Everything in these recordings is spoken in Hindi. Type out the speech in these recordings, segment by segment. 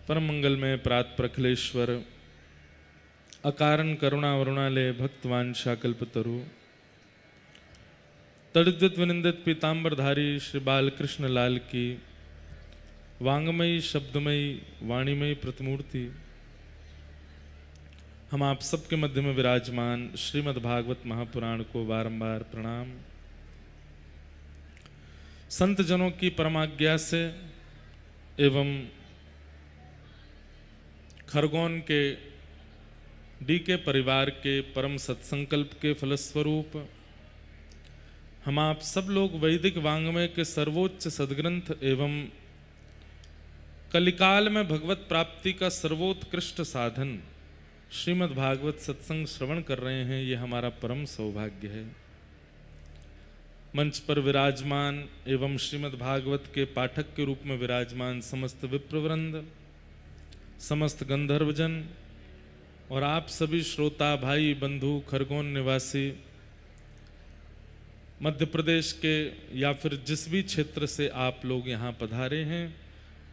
परम मंगल में प्रात प्रखलेश्वर अकारण करुणा वरुणालय भक्तवान शाकल्प तरु तड़ित विनिंदित पीताम्बरधारी श्री बालकृष्ण लाल की वांगमयी शब्दमयी वाणीमयी प्रतिमूर्ति हम आप सबके मध्य में विराजमान श्रीमद् भागवत महापुराण को बारंबार प्रणाम। संत जनों की परमाज्ञा से एवं खरगोन के डीके परिवार के परम सत्संकल्प के फलस्वरूप हम आप सब लोग वैदिक वांग्मय के सर्वोच्च सद्ग्रंथ एवं कलिकाल में भगवत प्राप्ति का सर्वोत्कृष्ट साधन श्रीमद् भागवत सत्संग श्रवण कर रहे हैं। ये हमारा परम सौभाग्य है। मंच पर विराजमान एवं श्रीमद् भागवत के पाठक के रूप में विराजमान समस्त विप्रवृंद, समस्त गंधर्वजन और आप सभी श्रोता भाई बंधु, खरगोन निवासी, मध्य प्रदेश के या फिर जिस भी क्षेत्र से आप लोग यहाँ पधारे हैं,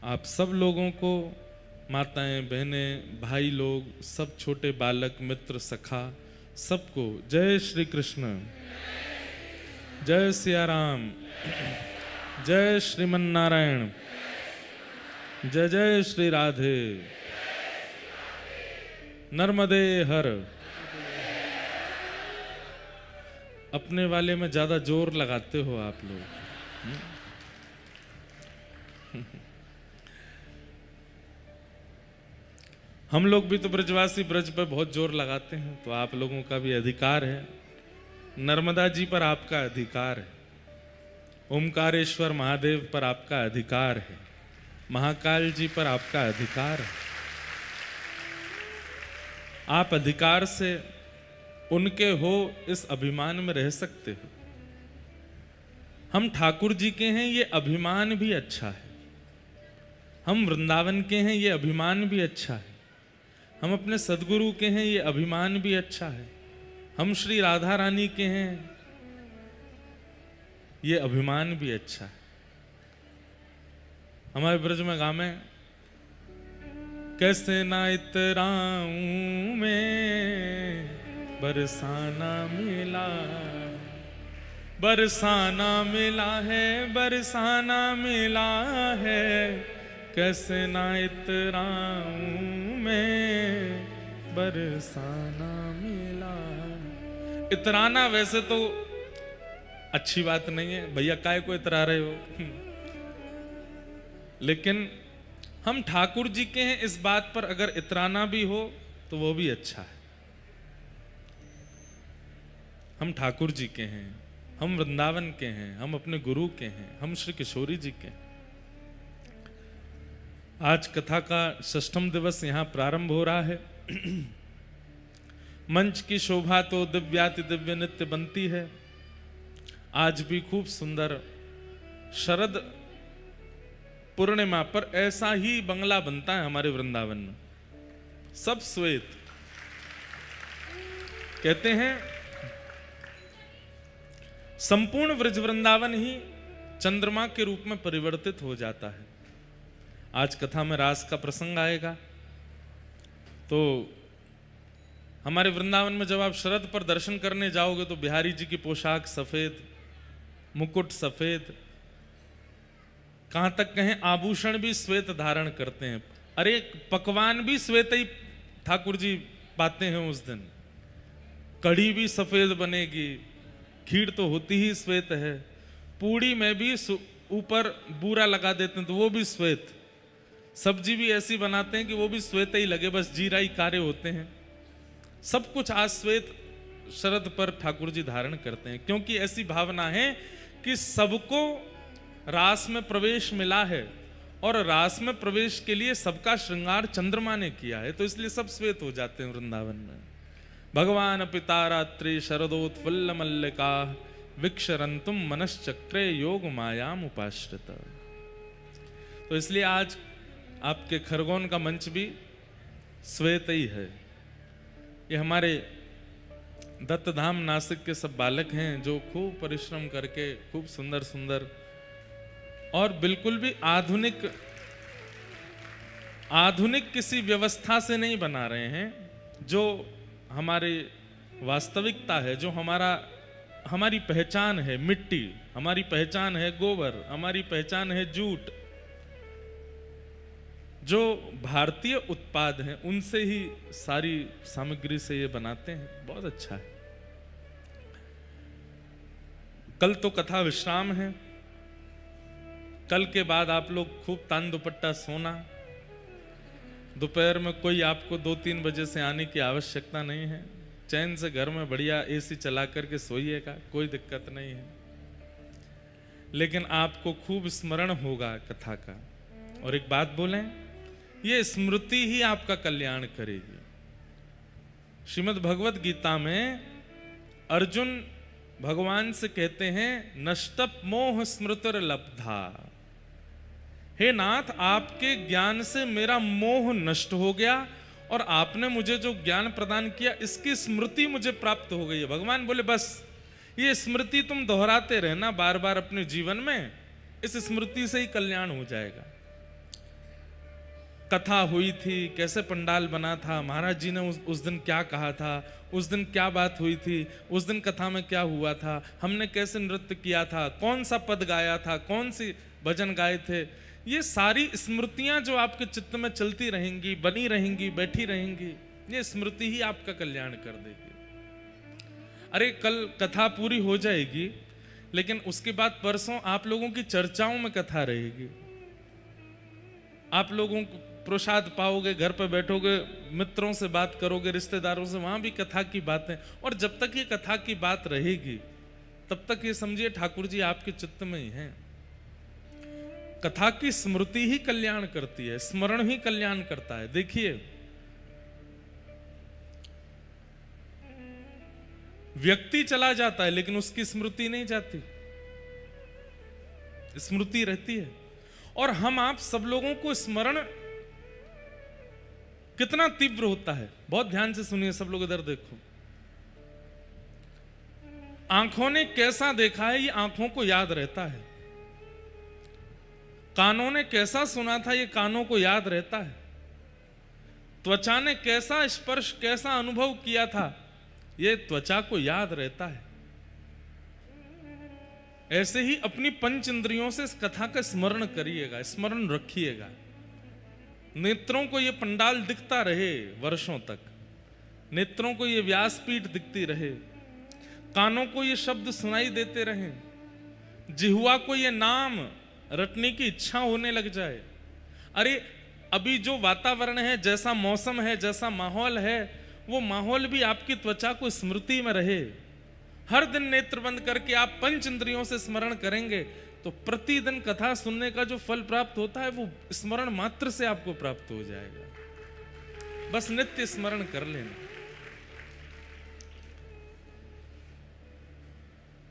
आप सब लोगों को, माताएं बहनें भाई लोग, सब छोटे बालक मित्र सखा, सबको जय श्री कृष्ण, जय सिया राम, जय श्रीमन नारायण, जय जय श्री राधे, नर्मदे हर। अपने वाले में ज्यादा जोर लगाते हो आप लोग। हम लोग भी तो ब्रजवासी ब्रज पर बहुत जोर लगाते हैं, तो आप लोगों का भी अधिकार है। नर्मदा जी पर आपका अधिकार है, ओमकारेश्वर महादेव पर आपका अधिकार है, महाकाल जी पर आपका अधिकार है। आप अधिकार से उनके हो इस अभिमान में रह सकते हो। हम ठाकुर जी के हैं, ये अभिमान भी अच्छा है। हम वृंदावन के हैं, ये अभिमान भी अच्छा है। हम अपने सदगुरु के हैं, ये अभिमान भी अच्छा है। हम श्री राधा रानी के हैं, ये अभिमान भी अच्छा है। हमारे ब्रज में गाँव में कैसे ना इतराऊं मैं, बरसाना मिला, बरसाना मिला है, बरसाना मिला है, कैसे ना इतराऊं मैं, बरसाना मिला। इतराना वैसे तो अच्छी बात नहीं है, भैया काय को इतरा रहे हो, लेकिन हम ठाकुर जी के हैं, इस बात पर अगर इतराना भी हो तो वो भी अच्छा है। हम ठाकुर जी के हैं, हम वृंदावन के हैं, हम अपने गुरु के हैं, हम श्री किशोरी जी के हैं। आज कथा का 6वां दिवस यहां प्रारंभ हो रहा है। मंच की शोभा तो दिव्याति दिव्य नित्य बनती है। आज भी खूब सुंदर शरद पूर्णिमा पर ऐसा ही बंगला बनता है हमारे वृंदावन में, सब श्वेत। कहते हैं संपूर्ण व्रज वृंदावन ही चंद्रमा के रूप में परिवर्तित हो जाता है। आज कथा में रास का प्रसंग आएगा, तो हमारे वृंदावन में जब आप शरद पर दर्शन करने जाओगे तो बिहारी जी की पोशाक सफेद, मुकुट सफेद, कहां तक कहें आभूषण भी श्वेत धारण करते हैं। अरे पकवान भी श्वेत ही ठाकुर जी पाते हैं उस दिन। कढ़ी भी सफेद बनेगी, खीर तो होती ही श्वेत है, पूड़ी में भी ऊपर बूरा लगा देते हैं तो वो भी श्वेत, सब्जी भी ऐसी बनाते हैं कि वो भी श्वेत ही लगे, बस जीरा ही कारे होते हैं। सब कुछ आज श्वेत शरद पर ठाकुर जी धारण करते हैं, क्योंकि ऐसी भावना है कि सबको रास में प्रवेश मिला है और रास में प्रवेश के लिए सबका श्रृंगार चंद्रमा ने किया है, तो इसलिए सब श्वेत हो जाते हैं वृंदावन में। भगवान पिता रात्रि शरदोत्फुल्ल मल्लिका विक्षरंतुम मनश्चक्रे योग मायाम उपाश्रित। तो इसलिए आज आपके खरगोन का मंच भी श्वेत ही है। ये हमारे दत्तधाम नासिक के सब बालक हैं जो खूब परिश्रम करके खूब सुंदर सुंदर और बिल्कुल भी आधुनिक आधुनिक किसी व्यवस्था से नहीं बना रहे हैं। जो हमारी वास्तविकता है, जो हमारी पहचान है मिट्टी, हमारी पहचान है गोबर, हमारी पहचान है जूट, जो भारतीय उत्पाद हैं उनसे ही सारी सामग्री से ये बनाते हैं। बहुत अच्छा है। कल तो कथा विश्राम है। कल के बाद आप लोग खूब तान दुपट्टा सोना। दोपहर में कोई आपको 2-3 बजे से आने की आवश्यकता नहीं है। चैन से घर में बढ़िया एसी चला करके सोइएगा, कोई दिक्कत नहीं है। लेकिन आपको खूब स्मरण होगा कथा का। और एक बात बोलें, ये स्मृति ही आपका कल्याण करेगी। श्रीमद् भगवत गीता में अर्जुन भगवान से कहते हैं, नष्टप मोह स्मृतिर लब्धा। हे नाथ, आपके ज्ञान से मेरा मोह नष्ट हो गया और आपने मुझे जो ज्ञान प्रदान किया इसकी स्मृति मुझे प्राप्त हो गई है। भगवान बोले बस ये स्मृति तुम दोहराते रहना बार बार अपने जीवन में, इस स्मृति से ही कल्याण हो जाएगा। कथा हुई थी, कैसे पंडाल बना था, महाराज जी ने उस दिन क्या कहा था, उस दिन क्या बात हुई थी, उस दिन कथा में क्या हुआ था, हमने कैसे नृत्य किया था, कौन सा पद गाया था, कौन सी भजन गाए थे, ये सारी स्मृतियां जो आपके चित्त में चलती रहेंगी, बनी रहेंगी, बैठी रहेंगी, ये स्मृति ही आपका कल्याण कर देगी। अरे कल कथा पूरी हो जाएगी, लेकिन उसके बाद परसों आप लोगों की चर्चाओं में कथा रहेगी। आप लोगों को प्रसाद पाओगे, घर पे बैठोगे, मित्रों से बात करोगे, रिश्तेदारों से, वहां भी कथा की बातें। और जब तक ये कथा की बात रहेगी तब तक ये समझिए ठाकुर जी आपके चित्त में ही हैं। कथा की स्मृति ही कल्याण करती है, स्मरण ही कल्याण करता है। देखिए व्यक्ति चला जाता है लेकिन उसकी स्मृति नहीं जाती, स्मृति रहती है। और हम आप सब लोगों को स्मरण कितना तीव्र होता है, बहुत ध्यान से सुनिए सब लोग, इधर देखो। आंखों ने कैसा देखा है ये आंखों को याद रहता है, कानों ने कैसा सुना था ये कानों को याद रहता है, त्वचा ने कैसा स्पर्श, कैसा अनुभव किया था ये त्वचा को याद रहता है। ऐसे ही अपनी पंच इंद्रियों से इस कथा का स्मरण करिएगा, स्मरण रखिएगा। नेत्रों को ये पंडाल दिखता रहे वर्षों तक, नेत्रों को ये व्यासपीठ दिखती रहे, कानों को ये शब्द सुनाई देते रहे, जिह्वा को ये नाम रटने की इच्छा होने लग जाए। अरे अभी जो वातावरण है, जैसा मौसम है, जैसा माहौल है, वो माहौल भी आपकी त्वचा को स्मृति में रहे। हर दिन नेत्र बंद करके आप पंच इंद्रियों से स्मरण करेंगे तो प्रतिदिन कथा सुनने का जो फल प्राप्त होता है वो स्मरण मात्र से आपको प्राप्त हो जाएगा। बस नित्य स्मरण कर लेना।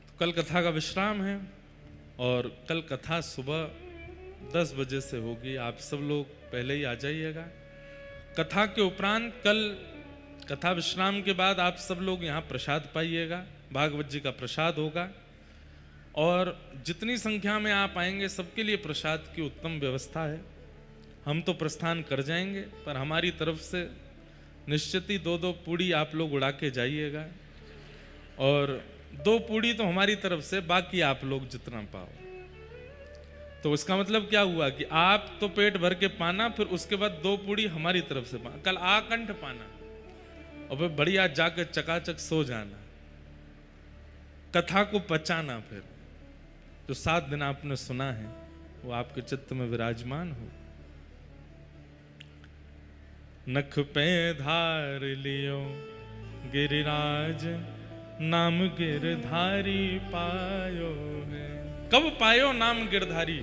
तो कल कथा का विश्राम है और कल कथा सुबह 10 बजे से होगी। आप सब लोग पहले ही आ जाइएगा। कथा के उपरांत कल कथा विश्राम के बाद आप सब लोग यहाँ प्रसाद पाइएगा, भागवत जी का प्रसाद होगा। और जितनी संख्या में आप आएंगे सबके लिए प्रसाद की उत्तम व्यवस्था है। हम तो प्रस्थान कर जाएंगे पर हमारी तरफ से निश्चित ही 2-2 पूड़ी आप लोग उड़ा के जाइएगा। और 2 पूड़ी तो हमारी तरफ से, बाकी आप लोग जितना पाओ। तो इसका मतलब क्या हुआ कि आप तो पेट भर के पाना, फिर उसके बाद 2 पूड़ी हमारी तरफ से पाना। कल आकंठ पाना और फिर बढ़िया जाकर चकाचक सो जाना, कथा को पचाना। फिर जो 7 दिन आपने सुना है वो आपके चित्त में विराजमान हो। नख पे धार लियो गिरिराज, नाम गिरधारी पायो है। कब पायो नाम गिरधारी?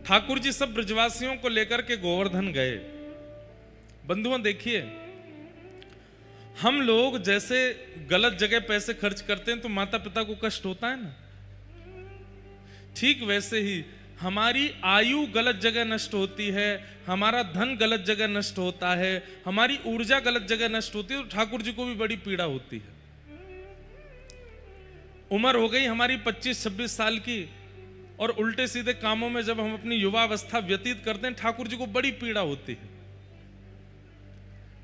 ठाकुर जी सब ब्रजवासियों को लेकर के गोवर्धन गए। बंधुओं देखिए, हम लोग जैसे गलत जगह पैसे खर्च करते हैं तो माता पिता को कष्ट होता है ना, ठीक वैसे ही हमारी आयु गलत जगह नष्ट होती है, हमारा धन गलत जगह नष्ट होता है, हमारी ऊर्जा गलत जगह नष्ट होती है तो ठाकुर जी को भी बड़ी पीड़ा होती है। उम्र हो गई हमारी 25-26 साल की, और उल्टे सीधे कामों में जब हम अपनी युवावस्था व्यतीत करते हैं, ठाकुर जी को बड़ी पीड़ा होती है।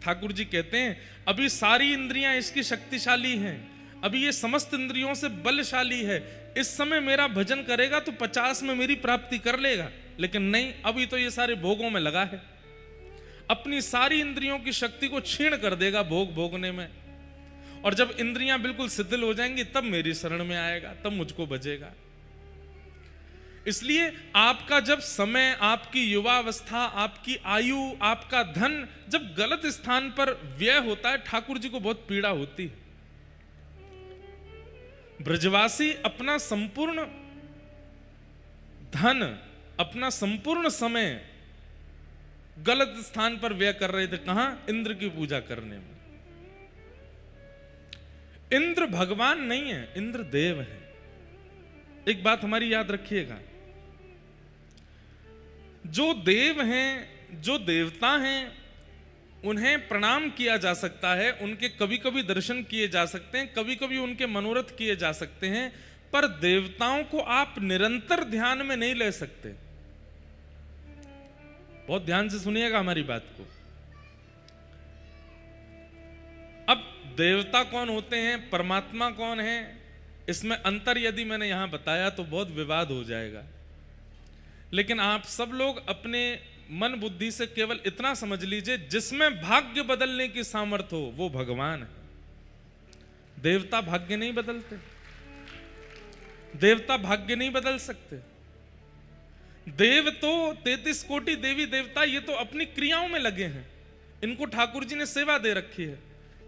ठाकुर जी कहते हैं अभी सारी इंद्रियां इसकी शक्तिशाली हैं, अभी ये समस्त इंद्रियों से बलशाली है, इस समय मेरा भजन करेगा तो 50 में मेरी प्राप्ति कर लेगा, लेकिन नहीं, अभी तो ये सारे भोगों में लगा है, अपनी सारी इंद्रियों की शक्ति को क्षीण कर देगा भोग भोगने में, और जब इंद्रियां बिल्कुल शिथिल हो जाएंगी तब मेरी शरण में आएगा, तब मुझको बजेगा। इसलिए आपका जब समय, आपकी युवावस्था, आपकी आयु, आपका धन जब गलत स्थान पर व्यय होता है, ठाकुर जी को बहुत पीड़ा होती है। ब्रजवासी अपना संपूर्ण धन, अपना संपूर्ण समय गलत स्थान पर व्यय कर रहे थे। कहां? इंद्र की पूजा करने में। इंद्र भगवान नहीं है, इंद्र देव है। एक बात हमारी याद रखिएगा, जो देव हैं, जो देवता हैं, उन्हें प्रणाम किया जा सकता है, उनके कभी कभी दर्शन किए जा सकते हैं, कभी कभी उनके मनोरथ किए जा सकते हैं, पर देवताओं को आप निरंतर ध्यान में नहीं ले सकते। बहुत ध्यान से सुनिएगा हमारी बात को। अब देवता कौन होते हैं, परमात्मा कौन है, इसमें अंतर यदि मैंने यहां बताया तो बहुत विवाद हो जाएगा, लेकिन आप सब लोग अपने मन बुद्धि से केवल इतना समझ लीजिए, जिसमें भाग्य बदलने की सामर्थ्य हो वो भगवान है। देवता भाग्य नहीं बदलते, देवता भाग्य नहीं बदल सकते। देव तो 33 कोटि देवी देवता, ये तो अपनी क्रियाओं में लगे हैं, इनको ठाकुर जी ने सेवा दे रखी है।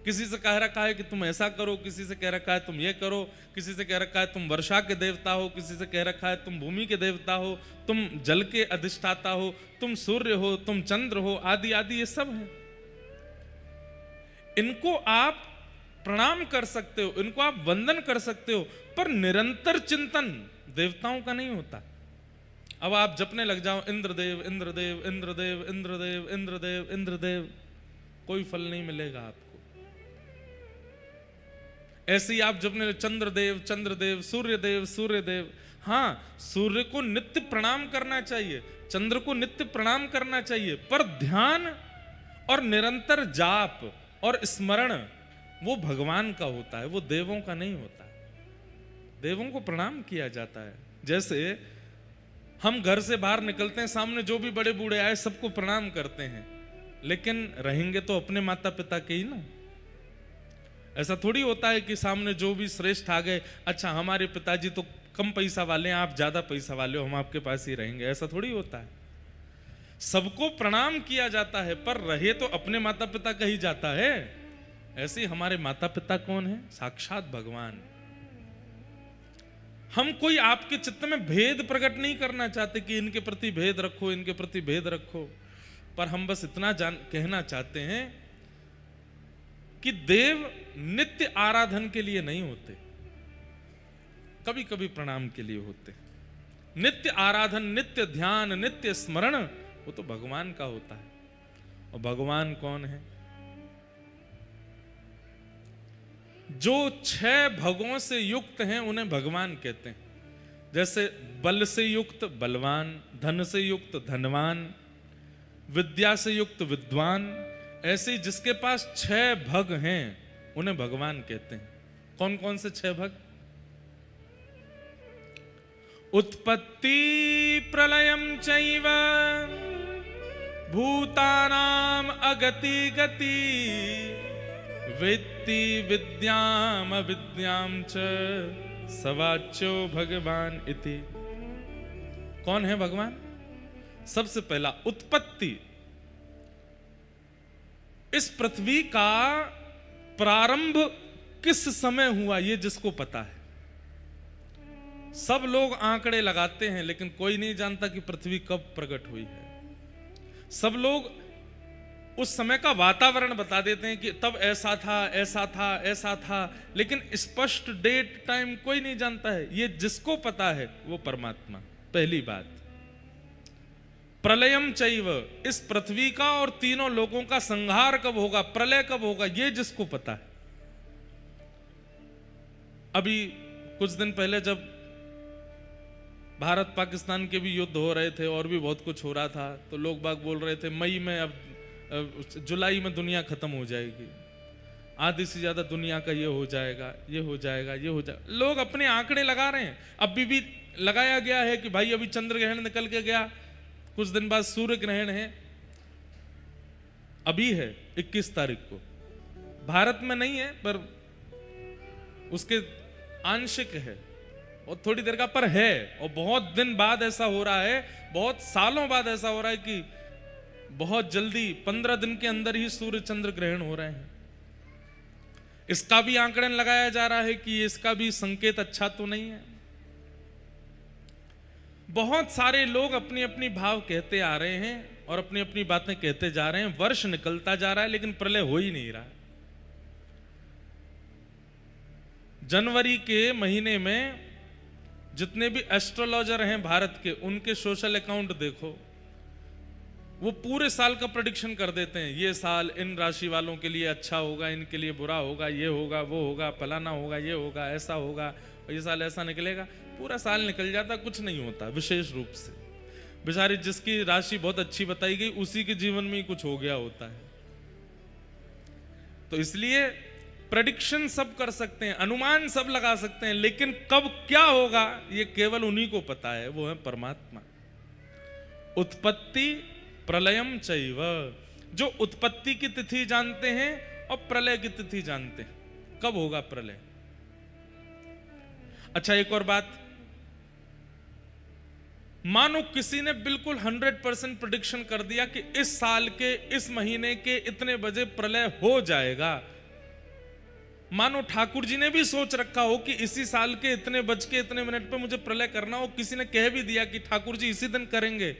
किसी से कह रखा है कि तुम ऐसा करो, किसी से कह रखा है तुम ये करो, किसी से कह रखा है तुम वर्षा के देवता हो, किसी से कह रखा है तुम भूमि के देवता हो, तुम जल के अधिष्ठाता हो, तुम सूर्य हो, तुम चंद्र हो, आदि आदि ये सब है। इनको आप प्रणाम कर सकते हो, इनको आप वंदन कर सकते हो, पर निरंतर चिंतन देवताओं का नहीं होता। अब आप जपने लग जाओ इंद्रदेव इंद्रदेव इंद्रदेव इंद्रदेव इंद्रदेव इंद्रदेव, कोई फल नहीं मिलेगा आपको। ऐसे ही आप जपने चंद्रदेव चंद्रदेव, सूर्यदेव सूर्यदेव। हाँ, सूर्य को नित्य प्रणाम करना चाहिए, चंद्र को नित्य प्रणाम करना चाहिए, पर ध्यान और निरंतर जाप और स्मरण वो भगवान का होता है, वो देवों का नहीं होता। देवों को प्रणाम किया जाता है। जैसे हम घर से बाहर निकलते हैं, सामने जो भी बड़े बूढ़े आए सबको प्रणाम करते हैं, लेकिन रहेंगे तो अपने माता पिता के ही ना। ऐसा थोड़ी होता है कि सामने जो भी श्रेष्ठ आ गए, अच्छा हमारे पिताजी तो कम पैसा वाले हैं, आप ज्यादा पैसा वाले हो, हम आपके पास ही रहेंगे, ऐसा थोड़ी होता है। सबको प्रणाम किया जाता है, पर रहे तो अपने माता पिता का ही जाता है। ऐसे ही हमारे माता पिता कौन है? साक्षात भगवान। हम कोई आपके चित्त में भेद प्रकट नहीं करना चाहते कि इनके प्रति भेद रखो, इनके प्रति भेद रखो, पर हम बस इतना कहना चाहते हैं कि देव नित्य आराधन के लिए नहीं होते, कभी कभी प्रणाम के लिए होते। नित्य आराधन, नित्य ध्यान, नित्य स्मरण वो तो भगवान का होता है। और भगवान कौन है? जो 6 भगों से युक्त हैं उन्हें भगवान कहते हैं। जैसे बल से युक्त बलवान, धन से युक्त धनवान, विद्या से युक्त विद्वान, ऐसे ही जिसके पास 6 भग हैं उन्हें भगवान कहते हैं। कौन कौन से 6 भग? उत्पत्ति प्रलयम चैव भूतानाम अगति गति वेत्ति विद्याम अविद्याम च सवाच्यो भगवान इति। कौन है भगवान? सबसे पहला उत्पत्ति, इस पृथ्वी का प्रारंभ किस समय हुआ ये जिसको पता है। सब लोग आंकड़े लगाते हैं लेकिन कोई नहीं जानता कि पृथ्वी कब प्रकट हुई है। सब लोग उस समय का वातावरण बता देते हैं कि तब ऐसा था ऐसा था ऐसा था, लेकिन स्पष्ट डेट टाइम कोई नहीं जानता है। ये जिसको पता है वो परमात्मा। पहली बात, प्रलयम चैव, इस पृथ्वी का और तीनों लोगों का संहार कब होगा, प्रलय कब होगा, ये जिसको पता है। अभी कुछ दिन पहले जब भारत पाकिस्तान के भी युद्ध हो रहे थे और भी बहुत कुछ हो रहा था, तो लोग बाग बोल रहे थे मई में, अब जुलाई में दुनिया खत्म हो जाएगी, आधी से ज्यादा दुनिया का ये हो जाएगा, ये हो जाएगा, ये हो जाएगा। लोग अपने आंकड़े लगा रहे हैं। अभी भी लगाया गया है कि भाई अभी चंद्र ग्रहण निकल के गया, कुछ दिन बाद सूर्य ग्रहण है, अभी है 21 तारीख को। भारत में नहीं है पर उसके आंशिक है और थोड़ी देर का पर है, और बहुत दिन बाद ऐसा हो रहा है, बहुत सालों बाद ऐसा हो रहा है कि बहुत जल्दी 15 दिन के अंदर ही सूर्य चंद्र ग्रहण हो रहे हैं। इसका भी आंकड़न लगाया जा रहा है कि इसका भी संकेत अच्छा तो नहीं है। बहुत सारे लोग अपनी अपनी भाव कहते आ रहे हैं और अपनी अपनी बातें कहते जा रहे हैं। वर्ष निकलता जा रहा है लेकिन प्रलय हो ही नहीं रहा। जनवरी के महीने में जितने भी एस्ट्रोलॉजर हैं भारत के, उनके सोशल अकाउंट देखो, वो पूरे साल का प्रेडिक्शन कर देते हैं। ये साल इन राशि वालों के लिए अच्छा होगा, इनके लिए बुरा होगा, ये होगा, वो होगा, फलाना होगा, ये होगा, ऐसा होगा, और ये साल ऐसा निकलेगा। पूरा साल निकल जाता, कुछ नहीं होता विशेष रूप से। बेचारी जिसकी राशि बहुत अच्छी बताई गई उसी के जीवन में ही कुछ हो गया होता है। तो इसलिए प्रेडिक्शन सब कर सकते हैं, अनुमान सब लगा सकते हैं, लेकिन कब क्या होगा ये केवल उन्हीं को पता है, वो है परमात्मा। उत्पत्ति प्रलयम चैव, जो उत्पत्ति की तिथि जानते हैं और प्रलय की तिथि जानते हैं, कब होगा प्रलय। अच्छा एक और बात, मानो किसी ने बिल्कुल 100% प्रेडिक्शन कर दिया कि इस साल के इस महीने के इतने बजे प्रलय हो जाएगा। मानो ठाकुर जी ने भी सोच रखा हो कि इसी साल के इतने बज के इतने मिनट पे मुझे प्रलय करना हो, किसी ने कह भी दिया कि ठाकुर जी इसी दिन करेंगे।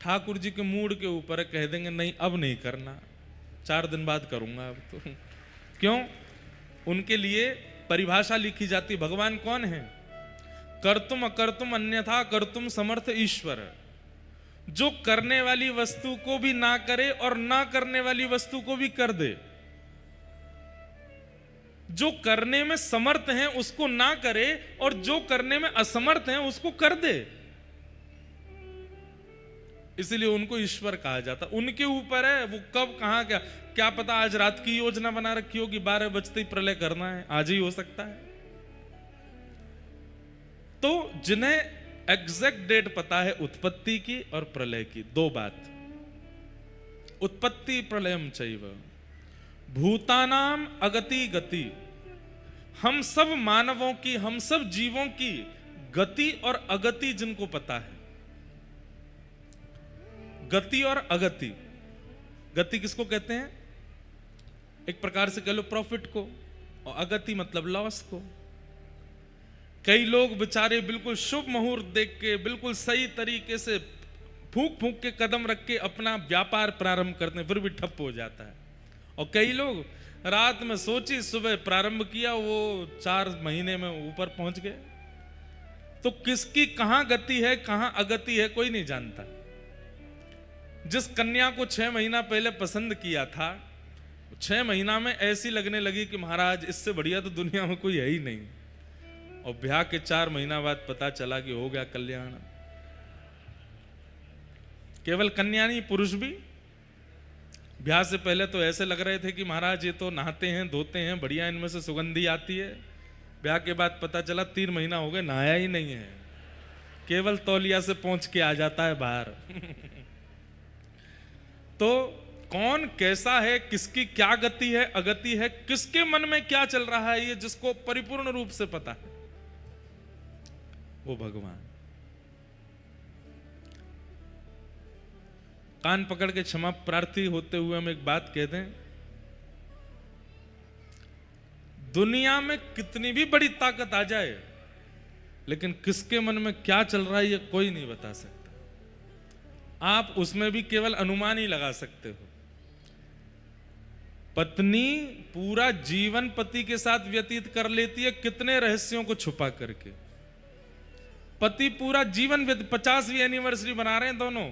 ठाकुर जी के मूड के ऊपर कह देंगे नहीं अब नहीं करना, 4 दिन बाद करूंगा अब तो। क्यों? उनके लिए परिभाषा लिखी जाती। भगवान कौन है? कर्तुम अकर्तुम अन्यथा कर्तुम समर्थ ईश्वर। जो करने वाली वस्तु को भी ना करे और ना करने वाली वस्तु को भी कर दे। जो करने में समर्थ है उसको ना करे और जो करने में असमर्थ है उसको कर दे। इसलिए उनको ईश्वर कहा जाता। उनके ऊपर है वो कब कहां क्या पता आज रात की योजना बना रखी हो कि 12 बजते ही प्रलय करना है, आज ही हो सकता है। तो जिन्हें एग्जैक्ट डेट पता है उत्पत्ति की और प्रलय की, 2 बात, उत्पत्ति प्रलयम चैव भूतानाम अगति गति, हम सब मानवों की, हम सब जीवों की गति और अगति जिनको पता है। गति और अगति, गति किसको कहते हैं? एक प्रकार से कह लो प्रॉफिट को, और अगति मतलब लॉस को। कई लोग बेचारे बिल्कुल शुभ मुहूर्त देख के बिल्कुल सही तरीके से फूंक फूंक के कदम रख के अपना व्यापार प्रारंभ करते हैं, फिर भी ठप हो जाता है। और कई लोग रात में सोची सुबह प्रारंभ किया, वो 4 महीने में ऊपर पहुंच गए। तो किसकी कहां गति है कहां अगति है कोई नहीं जानता। जिस कन्या को 6 महीना पहले पसंद किया था, 6 महीना में ऐसी लगने लगी कि महाराज इससे बढ़िया तो दुनिया में कोई है ही नहीं। और ब्याह के 4 महीना बाद पता चला कि हो गया कल्याण। केवल कन्या नहीं, पुरुष भी ब्याह से पहले तो ऐसे लग रहे थे कि महाराज ये तो नहाते हैं धोते हैं, बढ़िया इनमें से सुगंधी आती है। ब्याह के बाद पता चला 3 महीना हो गए नहाया ही नहीं है, केवल तौलिया से पहुंच के आ जाता है बाहर। तो कौन कैसा है, किसकी क्या गति है अगति है, किसके मन में क्या चल रहा है, ये जिसको परिपूर्ण रूप से पता है वो भगवान। कान पकड़ के क्षमा प्रार्थी होते हुए हम एक बात कह दें, दुनिया में कितनी भी बड़ी ताकत आ जाए लेकिन किसके मन में क्या चल रहा है ये कोई नहीं बता सकता। आप उसमें भी केवल अनुमान ही लगा सकते हो। पत्नी पूरा जीवन पति के साथ व्यतीत कर लेती है कितने रहस्यों को छुपा करके। पति पूरा जीवन 50वीं एनिवर्सरी बना रहे हैं दोनों।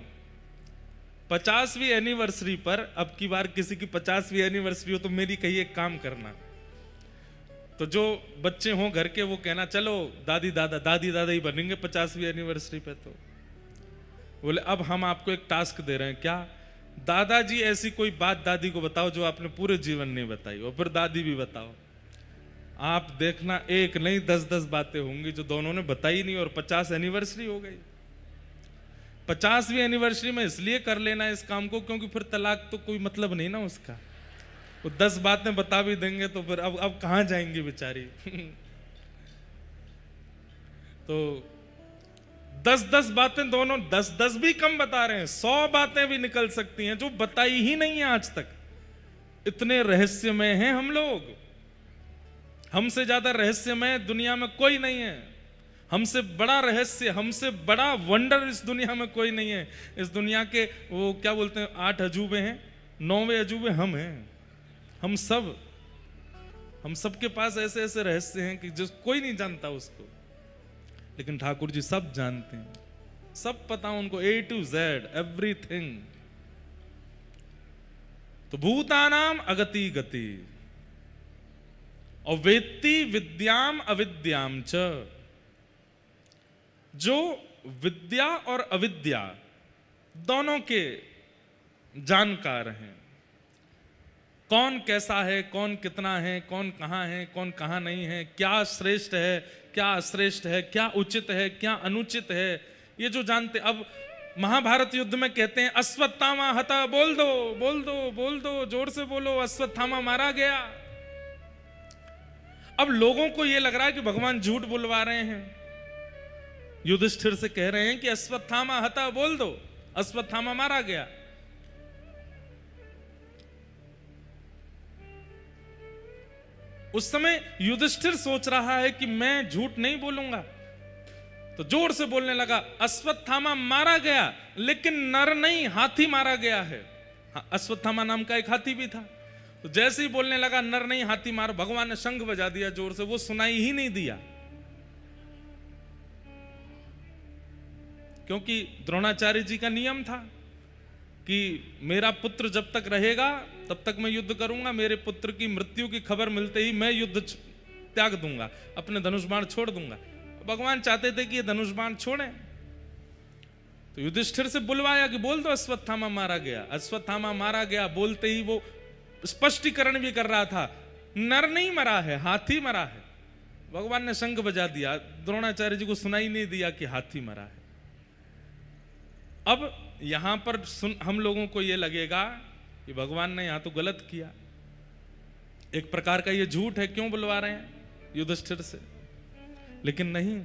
50वीं एनिवर्सरी पर, अब की बार किसी की 50वीं एनिवर्सरी हो तो मेरी कहिए एक काम करना, तो जो बच्चे हों घर के वो कहना चलो दादी दादा ही बनेंगे 50वीं एनिवर्सरी पे। तो बोले अब हम आपको एक टास्क दे रहे हैं, क्या? दादाजी ऐसी कोई बात दादी को बताओ जो आपने पूरे जीवन नहीं बताई, और फिर दादी भी बताओ। आप देखना एक नहीं 10-10 बातें होंगी जो दोनों ने बताई नहीं, और 50 एनिवर्सरी हो गई। 50वीं एनिवर्सरी में इसलिए कर लेना इस काम को क्योंकि फिर तलाक तो कोई मतलब नहीं ना उसका। वो 10 बातें बता भी देंगे तो फिर अब कहां जाएंगी बेचारी। तो 10-10 बातें दोनों 10-10 भी कम बता रहे हैं, 100 बातें भी निकल सकती हैं जो बताई ही नहीं है आज तक। इतने रहस्यमय हैं हम लोग, हमसे ज्यादा रहस्यमय दुनिया में कोई नहीं है। हमसे बड़ा रहस्य, हमसे बड़ा वंडर इस दुनिया में कोई नहीं है। इस दुनिया के वो क्या बोलते हैं 8 अजूबे हैं, 9वें अजूबे हम हैं। हम सब के पास ऐसे ऐसे रहस्य हैं कि जो कोई नहीं जानता उसको, लेकिन ठाकुर जी सब जानते हैं, सब पता उनको A to Z एवरीथिंग। तो भूतानाम अगति गति और वेत्ति विद्याम अविद्याम च, जो विद्या और अविद्या दोनों के जानकार हैं। कौन कैसा है, कौन कितना है, कौन कहां है, कौन कहां नहीं है, क्या श्रेष्ठ है, क्या अश्रेष्ठ है, क्या उचित है, क्या अनुचित है, ये जो जानते। अब महाभारत युद्ध में कहते हैं अश्वत्थामा हता, बोल दो बोल दो बोल दो, जोर से बोलो, अश्वत्थामा मारा गया। अब लोगों को यह लग रहा है कि भगवान झूठ बुलवा रहे हैं, युधिष्ठिर से कह रहे हैं कि अश्वत्थामा हता, बोल दो, अश्वत्थामा मारा गया। उस समय युधिष्ठिर सोच रहा है कि मैं झूठ नहीं बोलूंगा, तो जोर से बोलने लगा अश्वत्थामा मारा गया, लेकिन नर नहीं हाथी मारा गया है। अश्वत्थामा नाम का एक हाथी भी था। तो जैसे ही बोलने लगा नर नहीं हाथी मार, भगवान ने शंख बजा दिया जोर से, वो सुनाई ही नहीं दिया। क्योंकि द्रोणाचार्य जी का नियम था कि मेरा पुत्र जब तक रहेगा तब तक मैं युद्ध करूंगा, मेरे पुत्र की मृत्यु की खबर मिलते ही मैं युद्ध त्याग दूंगा, अपने धनुष बाण छोड़ दूंगा। भगवान चाहते थे कि ये धनुष बाण छोड़े, तो युधिष्ठिर से बुलवाया कि बोल दो अश्वत्थामा मारा गया। अश्वत्थामा मारा गया बोलते ही वो स्पष्टीकरण भी कर रहा था, नर नहीं मरा है, हाथी मरा है। भगवान ने शंख बजा दिया, द्रोणाचार्य जी को सुनाई नहीं दिया कि हाथी मरा है। अब यहां पर हम लोगों को यह लगेगा कि भगवान ने यहां तो गलत किया, एक प्रकार का यह झूठ है, क्यों बुलवा रहे हैं युधिष्ठिर से। लेकिन नहीं,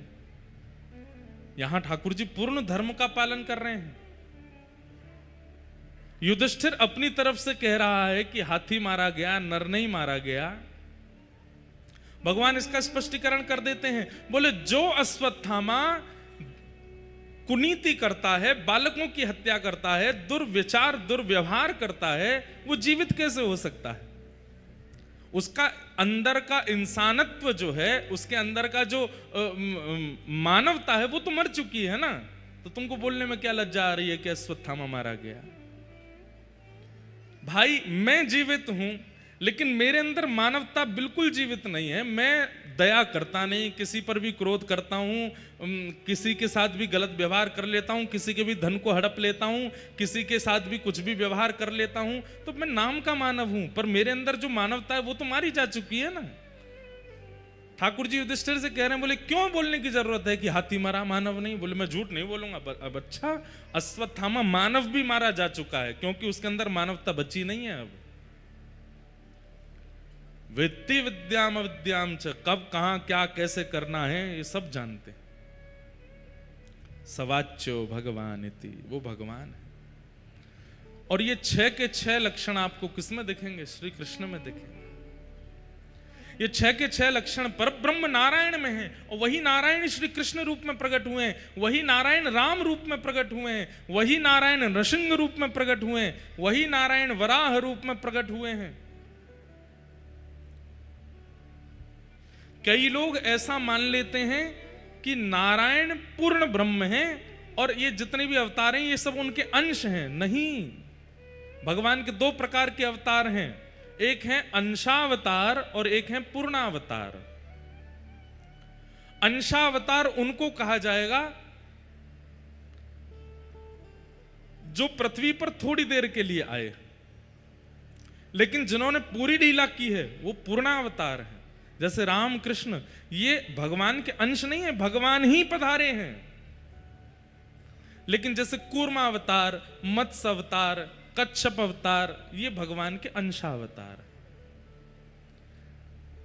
यहां ठाकुर जी पूर्ण धर्म का पालन कर रहे हैं। युधिष्ठिर अपनी तरफ से कह रहा है कि हाथी मारा गया, नर नहीं मारा गया। भगवान इसका स्पष्टीकरण कर देते हैं, बोले जो अश्वत्थामा कुनीति करता है, बालकों की हत्या करता है, दुर्विचार दुर्व्यवहार करता है, वो जीवित कैसे हो सकता है? उसका अंदर का इंसानत्व जो है, उसके अंदर का जो मानवता है वो तो मर चुकी है ना। तो तुमको बोलने में क्या लज्जा आ रही है कि अश्वत्थामा मारा गया? भाई मैं जीवित हूं, लेकिन मेरे अंदर मानवता बिल्कुल जीवित नहीं है। मैं दया करता नहीं, किसी पर भी क्रोध करता हूं, किसी के साथ भी गलत व्यवहार कर लेता हूं, किसी के भी धन को हड़प लेता हूं, किसी के साथ भी कुछ भी व्यवहार कर लेता हूं। तो मैं नाम का मानव हूं, पर मेरे अंदर जो मानवता है वो तो मारी जा चुकी है ना। ठाकुर जी युधिष्ठिर से कह रहे हैं, बोले क्यों बोलने की जरूरत है कि हाथी मरा, मानव नहीं? बोले मैं झूठ नहीं बोलूंगा। अब अच्छा, अश्वत्थामा मानव भी मारा जा चुका है, क्योंकि उसके अंदर मानवता बची नहीं है। अब वेत्ति विद्याम अविद्याम च, कब कहां क्या कैसे करना है ये सब जानते हैं। सवाच्यो भगवान इति, वो भगवान है। और ये 6 के 6 लक्षण आपको किसमें दिखेंगे? श्री कृष्ण में दिखेंगे। ये 6 के 6 लक्षण परब्रह्म नारायण में हैं, और वही नारायण श्री कृष्ण रूप में प्रकट हुए हैं, वही नारायण राम रूप में प्रकट हुए हैं, वही नारायण नृसिंह रूप में प्रकट हुए हैं, वही नारायण वराह रूप में प्रकट हुए हैं। कई लोग ऐसा मान लेते हैं कि नारायण पूर्ण ब्रह्म है और ये जितने भी अवतार हैं ये सब उनके अंश हैं। नहीं, भगवान के 2 प्रकार के अवतार हैं। एक है अंशावतार और एक है पूर्णावतार। अंशावतार उनको कहा जाएगा जो पृथ्वी पर थोड़ी देर के लिए आए, लेकिन जिन्होंने पूरी लीला की है वो पूर्णावतार है। जैसे राम कृष्ण, ये भगवान के अंश नहीं है, भगवान ही पधारे हैं। लेकिन जैसे कूर्मावतार, मत्स्य अवतार, कच्छप अवतार, ये भगवान के अंशावतार।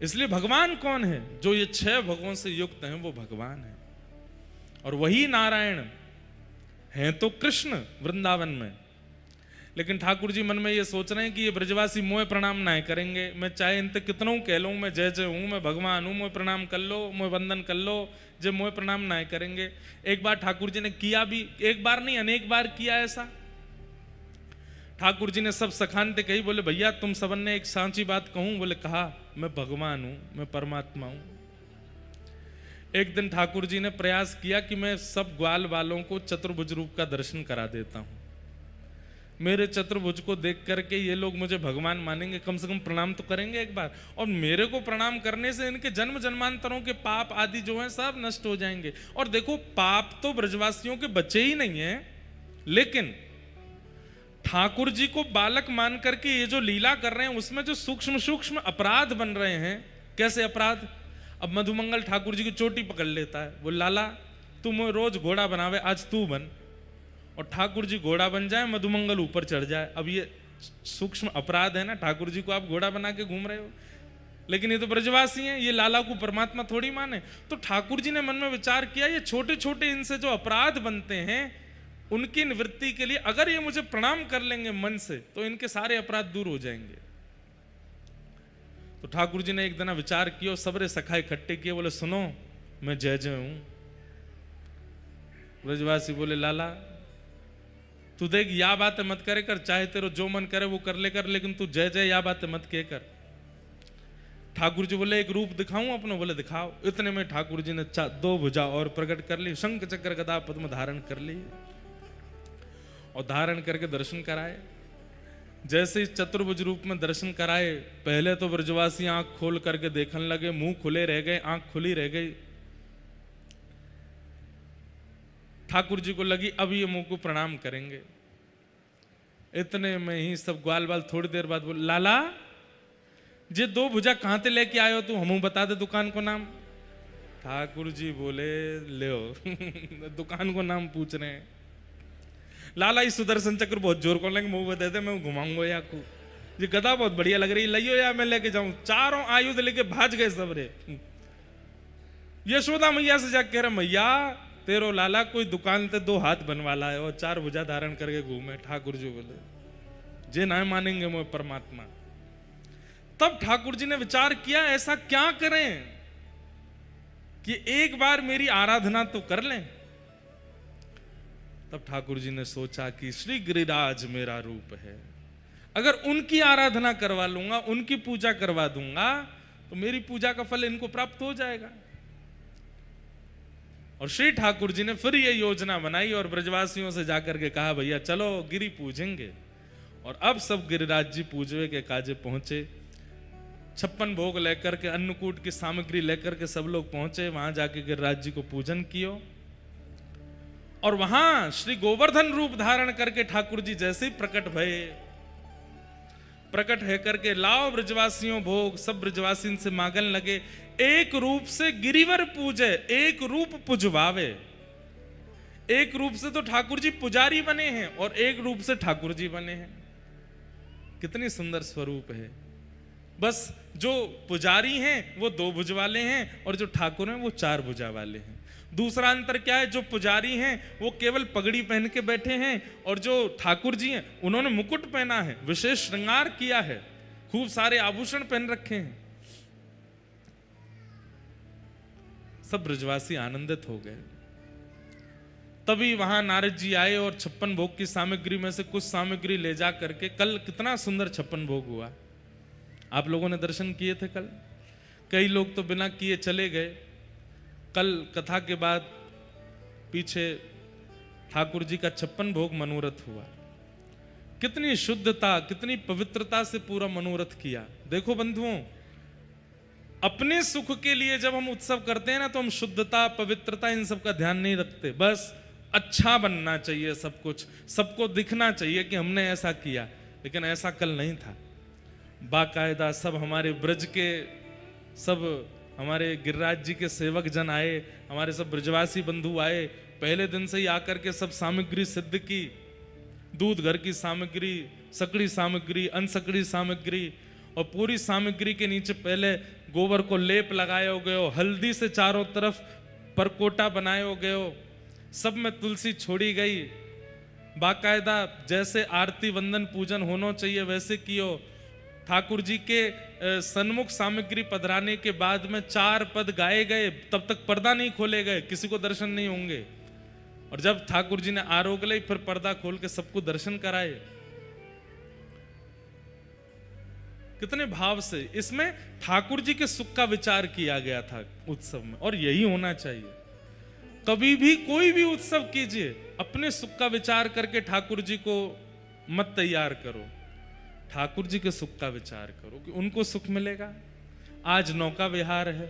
इसलिए भगवान कौन है? जो ये 6 भगवान से युक्त हैं वो भगवान है। और वही नारायण हैं तो कृष्ण वृंदावन में। लेकिन ठाकुर जी मन में ये सोच रहे हैं कि ये ब्रजवासी मोए प्रणाम ना करेंगे। मैं चाहे इनते कितनों कह लूं, मैं जय जय हूं, मैं भगवान हूं, मोए प्रणाम कर लो, मोए वंदन कर लो, जो मोए प्रणाम ना करेंगे। एक बार ठाकुर जी ने किया भी, एक बार नहीं अनेक बार किया ऐसा। ठाकुर जी ने सब सखानते कही, बोले भैया तुम सबन ने एक सांची बात कहूं? बोले कहा, मैं भगवान हूं, मैं परमात्मा हूं। एक दिन ठाकुर जी ने प्रयास किया कि मैं सब ग्वाल वालों को चतुर्भुज रूप का दर्शन करा देता हूं। मेरे चतुर्भुज को देख करके ये लोग मुझे भगवान मानेंगे, कम से कम प्रणाम तो करेंगे एक बार। और मेरे को प्रणाम करने से इनके जन्म जन्मांतरों के पाप आदि जो हैं सब नष्ट हो जाएंगे। और देखो, पाप तो ब्रजवासियों के बच्चे ही नहीं है, लेकिन ठाकुर जी को बालक मान करके ये जो लीला कर रहे हैं उसमें जो सूक्ष्म सूक्ष्म अपराध बन रहे हैं। कैसे अपराध? अब मधुमंगल ठाकुर जी की चोटी पकड़ लेता है, वो लाला तुम रोज घोड़ा बनावे, आज तू बन। और ठाकुर जी घोड़ा बन जाए, मधुमंगल ऊपर चढ़ जाए। अब ये सूक्ष्म अपराध है ना, ठाकुर जी को आप घोड़ा बना के घूम रहे हो। लेकिन ये तो ब्रजवासी हैं, ये लाला को परमात्मा थोड़ी माने। तो ठाकुर जी ने मन में विचार किया, ये छोटे छोटे इनसे जो अपराध बनते हैं उनकी निवृत्ति के लिए अगर ये मुझे प्रणाम कर लेंगे मन से, तो इनके सारे अपराध दूर हो जाएंगे। तो ठाकुर जी ने एक दिन विचार किया, सबरे सखा इकट्ठे किए, बोले सुनो मैं जय जय हूं। ब्रजवासी बोले लाला तू देख, या बातें मत करे कर, चाहे तेरे जो मन करे वो कर ले कर, लेकिन तू जय जय या बातें मत कह कर। ठाकुर जी बोले एक रूप दिखाऊं अपना? बोले दिखाओ। इतने में ठाकुर जी ने 2 भुजा और प्रकट कर ली, शंख चक्र गदा पद्म धारण कर ली और धारण करके दर्शन कराए। जैसे ही चतुर्भुज रूप में दर्शन कराए, पहले तो ब्रजवासी आंख खोल करके देखने लगे, मुंह खुले रह गए, आंख खुली रह गई। ठाकुर जी को लगी अब ये मुंह को प्रणाम करेंगे। इतने में ही सब ग्वाल बाल थोड़ी देर बाद बोले लाला जे 2 भुजा कहां से लेके आयो तू, हमू बता दे दुकान को नाम। ठाकुर जी बोले ले दुकान को नाम पूछ रहे हैं। लाला इस सुदर्शन चक्र बहुत जोर को लगे, मुंह बता दे मैं घुमाऊंगा या को। ये गदा बहुत बढ़िया लग रही, लियो या मैं लेके जाऊं। चारों आयुध लेके भाज गए सब रे। यशोदा मैया से जाके कह रहे मैया तेरो लाला कोई दुकान से 2 हाथ बनवा लाए और 4 भुजा धारण करके घूमे। ठाकुर जी बोले जे ना मानेंगे मैं परमात्मा। तब ठाकुर जी ने विचार किया ऐसा क्या करें कि एक बार मेरी आराधना तो कर लें। तब ठाकुर जी ने सोचा कि श्री गिरिराज मेरा रूप है, अगर उनकी आराधना करवा लूंगा, उनकी पूजा करवा दूंगा तो मेरी पूजा का फल इनको प्राप्त हो जाएगा। और श्री ठाकुर जी ने फिर ये योजना बनाई और ब्रजवासियों से जाकर के कहा भैया चलो गिरि पूजेंगे। और अब सब गिरिराज जी पूजवे के काजे पहुंचे। 56 भोग लेकर के, अन्नकूट की सामग्री लेकर के सब लोग पहुंचे। वहां जाके गिरिराज जी को पूजन कियो और वहां श्री गोवर्धन रूप धारण करके ठाकुर जी जैसे ही प्रकट भये, प्रकट है करके लाओ ब्रजवासियों भोग। सब ब्रजवासी से मांगन लगे एक रूप से गिरिवर पूजे, एक रूप पुजवावे। एक रूप से तो ठाकुर जी पुजारी बने हैं और एक रूप से ठाकुर जी बने हैं। कितनी सुंदर स्वरूप है। बस जो पुजारी हैं वो 2 भुज वाले हैं और जो ठाकुर हैं वो 4 भुजा वाले हैं। दूसरा अंतर क्या है, जो पुजारी हैं वो केवल पगड़ी पहन के बैठे हैं और जो ठाकुर जी हैं उन्होंने मुकुट पहना है, विशेष श्रृंगार किया है, खूब सारे आभूषण पहन रखे हैं। सब ब्रजवासी आनंदित हो गए। तभी वहां नारद जी आए और 56 भोग की सामग्री में से कुछ सामग्री ले जा करके, कल कितना सुंदर 56 भोग हुआ, आप लोगों ने दर्शन किए थे कल। कई लोग तो बिना किए चले गए। कल कथा के बाद पीछे ठाकुर जी का 56 भोग मनोरथ हुआ। कितनी शुद्धता, कितनी पवित्रता से पूरा मनोरथ किया। देखो बंधुओं, अपने सुख के लिए जब हम उत्सव करते हैं ना, तो हम शुद्धता, पवित्रता इन सब का ध्यान नहीं रखते। बस अच्छा बनना चाहिए, सब कुछ सबको दिखना चाहिए कि हमने ऐसा किया। लेकिन ऐसा कल नहीं था। बाकायदा सब हमारे ब्रज के, सब हमारे गिरिराज जी के सेवक जन आए, हमारे सब ब्रजवासी बंधु आए, पहले दिन से ही आकर के सब सामग्री सिद्ध की, दूध घर की सामग्री, सकड़ी सामग्री, अनसकड़ी सामग्री, और पूरी सामग्री के नीचे पहले गोबर को लेप लगाए गए, हल्दी से चारों तरफ परकोटा बनाए गए, सब में तुलसी छोड़ी गई। बाकायदा जैसे आरती वंदन पूजन होना चाहिए वैसे कियो। ठाकुर जी के सन्मुख सामग्री पधराने के बाद में 4 पद गाए गए, तब तक पर्दा नहीं खोले गए, किसी को दर्शन नहीं होंगे। और जब ठाकुर जी ने आरोग्य ली, फिर पर्दा खोल के सबको दर्शन कराए। कितने भाव से इसमें ठाकुर जी के सुख का विचार किया गया था उत्सव में, और यही होना चाहिए। कभी भी कोई भी उत्सव कीजिए, अपने सुख का विचार करके ठाकुर जी को मत तैयार करो, ठाकुर जी के सुख का विचार करो कि उनको सुख मिलेगा। आज नौका विहार है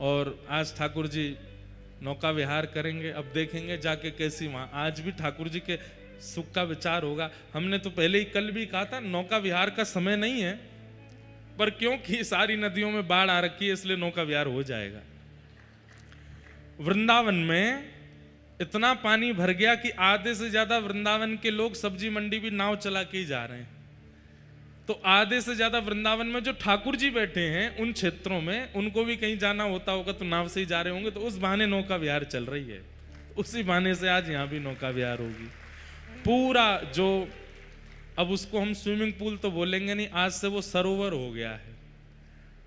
और आज ठाकुर जी नौका विहार करेंगे, अब देखेंगे जाके कैसी वहां, आज भी ठाकुर जी के सुख का विचार होगा। हमने तो पहले ही कल भी कहा था नौका विहार का समय नहीं है, पर क्योंकि सारी नदियों में बाढ़ आ रखी है इसलिए नौका विहार हो जाएगा। वृंदावन में इतना पानी भर गया कि आधे से ज्यादा वृंदावन के लोग सब्जी मंडी भी नाव चला के ही जा रहे हैं। तो आधे से ज्यादा वृंदावन में जो ठाकुर जी बैठे हैं उन क्षेत्रों में, उनको भी कहीं जाना होता होगा तो नाव से ही जा रहे होंगे, तो उस बहाने नौका विहार चल रही है। उसी बहाने से आज यहां भी नौका विहार होगी। पूरा जो, अब उसको हम स्विमिंग पूल तो बोलेंगे नहीं, आज से वो सरोवर हो गया है।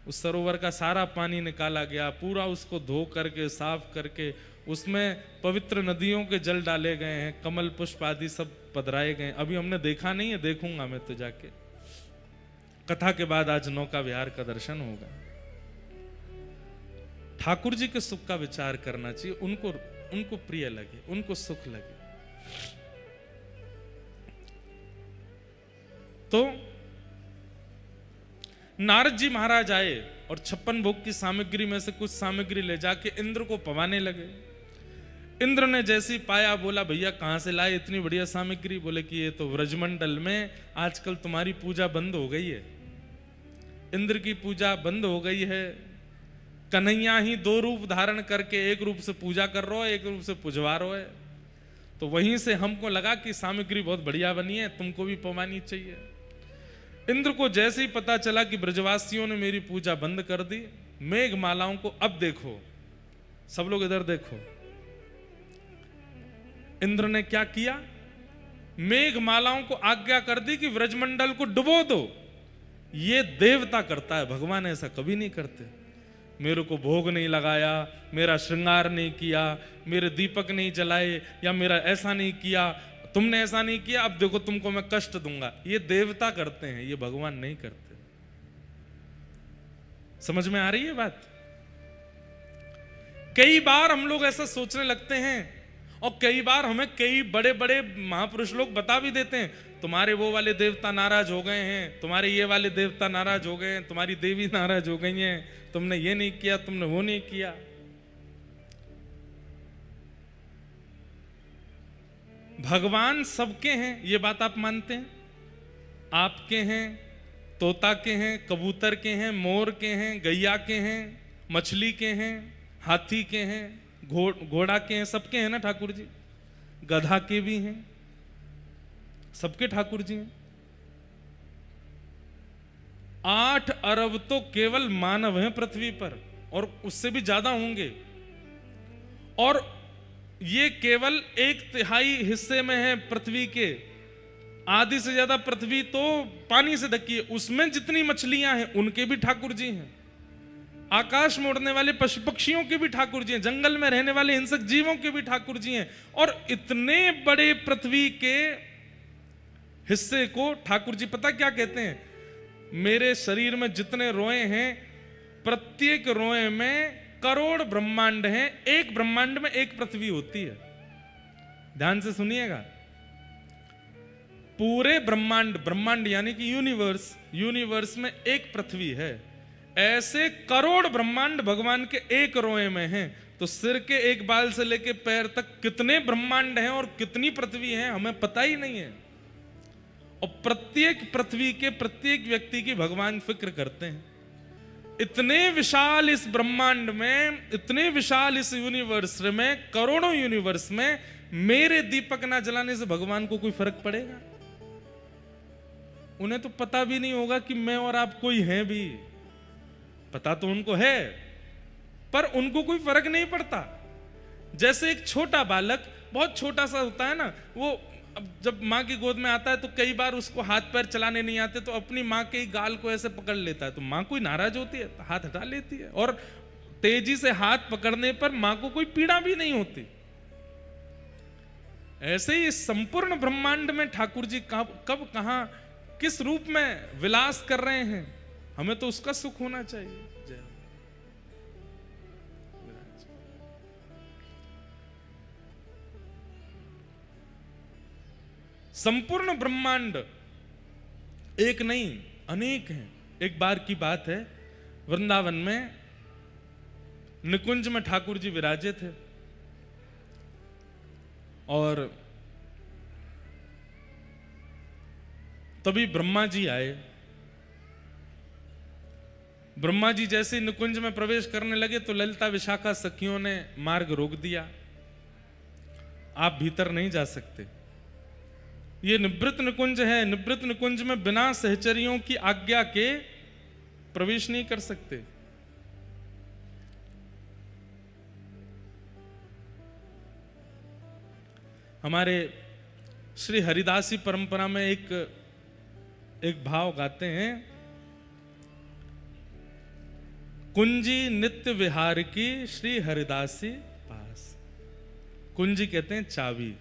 उस सरोवर का सारा पानी निकाला गया, पूरा उसको धो करके साफ करके उसमें पवित्र नदियों के जल डाले गए हैं, कमल पुष्प आदि सब पधराए गए। अभी हमने देखा नहीं है, देखूंगा मैं तो जाके। कथा के बाद आज नौका विहार का दर्शन होगा। ठाकुर जी के सुख का विचार करना चाहिए, उनको प्रिय लगे, उनको सुख लगे। तो नारद जी महाराज आए और 56 भोग की सामग्री में से कुछ सामग्री ले जाके इंद्र को पवाने लगे। इंद्र ने जैसी पाया बोला, भैया कहां से लाए इतनी बढ़िया सामग्री? बोले कि ये तो व्रजमंडल में आजकल तुम्हारी पूजा बंद हो गई है, इंद्र की पूजा बंद हो गई है। कन्हैया ही 2 रूप धारण करके एक रूप से पूजा कर रहा है, एक रूप से पुजवा रहा है। तो वहीं से हमको लगा कि सामग्री बहुत बढ़िया बनी है, तुमको भी पवानी चाहिए। इंद्र को जैसे ही पता चला कि ब्रजवासियों ने मेरी पूजा बंद कर दी, मेघमालाओं को, अब देखो सब लोग इधर देखो, इंद्र ने क्या किया? मेघमालाओं को आज्ञा कर दी कि व्रजमंडल को डुबो दो। ये देवता करता है, भगवान ऐसा कभी नहीं करते। मेरे को भोग नहीं लगाया, मेरा श्रृंगार नहीं किया, मेरे दीपक नहीं जलाए, या मेरा ऐसा नहीं किया, तुमने ऐसा नहीं किया, अब देखो तुमको मैं कष्ट दूंगा। ये देवता करते हैं, ये भगवान नहीं करते। समझ में आ रही है बात? कई बार हम लोग ऐसा सोचने लगते हैं, और कई बार हमें कई बड़े बड़े महापुरुष लोग बता भी देते हैं, तुम्हारे वो वाले देवता नाराज हो गए हैं, तुम्हारे ये वाले देवता नाराज हो गए हैं, तुम्हारी देवी नाराज हो गई हैं, तुमने ये नहीं किया, तुमने वो नहीं किया। भगवान सबके हैं, ये बात आप मानते हैं? आपके हैं, तोता के हैं, कबूतर के हैं, मोर के हैं, गैया के हैं, मछली के हैं, हाथी के हैं, घोड़ा के हैं, सबके हैं ना ठाकुर जी। गधा के भी हैं, सबके ठाकुर जी हैं। 8 अरब तो केवल मानव हैं पृथ्वी पर, और उससे भी ज्यादा होंगे। और ये केवल 1/3 हिस्से में है पृथ्वी के। आधी से ज्यादा पृथ्वी तो पानी से ढकी है, उसमें जितनी मछलियां हैं उनके भी ठाकुर जी हैं। आकाश में उड़ने वाले पशु पक्षियों के भी ठाकुर जी हैं, जंगल में रहने वाले हिंसक जीवों के भी ठाकुर जी हैं। और इतने बड़े पृथ्वी के हिस्से को ठाकुर जी पता क्या कहते हैं? मेरे शरीर में जितने रोए हैं, प्रत्येक रोए में करोड़ ब्रह्मांड हैं, एक ब्रह्मांड में एक पृथ्वी होती है। ध्यान से सुनिएगा, पूरे ब्रह्मांड, ब्रह्मांड यानी कि यूनिवर्स, यूनिवर्स में एक पृथ्वी है। ऐसे करोड़ ब्रह्मांड भगवान के एक रोए में हैं। तो सिर के एक बाल से लेके पैर तक कितने ब्रह्मांड हैं और कितनी पृथ्वी हैं हमें पता ही नहीं है। और प्रत्येक पृथ्वी के प्रत्येक व्यक्ति की भगवान फिक्र करते हैं। इतने विशाल इस ब्रह्मांड में, इतने विशाल इस यूनिवर्स में, करोड़ों यूनिवर्स में मेरे दीपक ना जलाने से भगवान को कोई फर्क पड़ेगा? उन्हें तो पता भी नहीं होगा कि मैं और आप कोई हैं भी। पता तो उनको है पर उनको कोई फर्क नहीं पड़ता। जैसे एक छोटा बालक बहुत छोटा सा होता है ना, वो जब माँ की गोद में आता है तो कई बार उसको हाथ पैर चलाने नहीं आते तो अपनी माँ के गाल को ऐसे पकड़ लेता है। तो माँ कोई नाराज होती है तो हाथ हटा लेती है, और तेजी से हाथ पकड़ने पर माँ को कोई पीड़ा भी नहीं होती। ऐसे ही इस संपूर्ण ब्रह्मांड में ठाकुर जी कब कहां किस रूप में विलास कर रहे हैं, हमें तो उसका सुख होना चाहिए। जय हो। संपूर्ण ब्रह्मांड एक नहीं अनेक हैं। एक बार की बात है, वृंदावन में निकुंज में ठाकुर जी विराजे थे और तभी ब्रह्मा जी आए। ब्रह्मा जी जैसे निकुंज में प्रवेश करने लगे तो ललिता विशाखा सखियों ने मार्ग रोक दिया, आप भीतर नहीं जा सकते। ये निवृत्त निकुंज है, निवृत्त निकुंज में बिना सहचरियों की आज्ञा के प्रवेश नहीं कर सकते। हमारे श्री हरिदासी परंपरा में एक भाव गाते हैं, कुंजी नित्य विहार की श्री हरिदासी पास। कुंजी कहते हैं चाबी,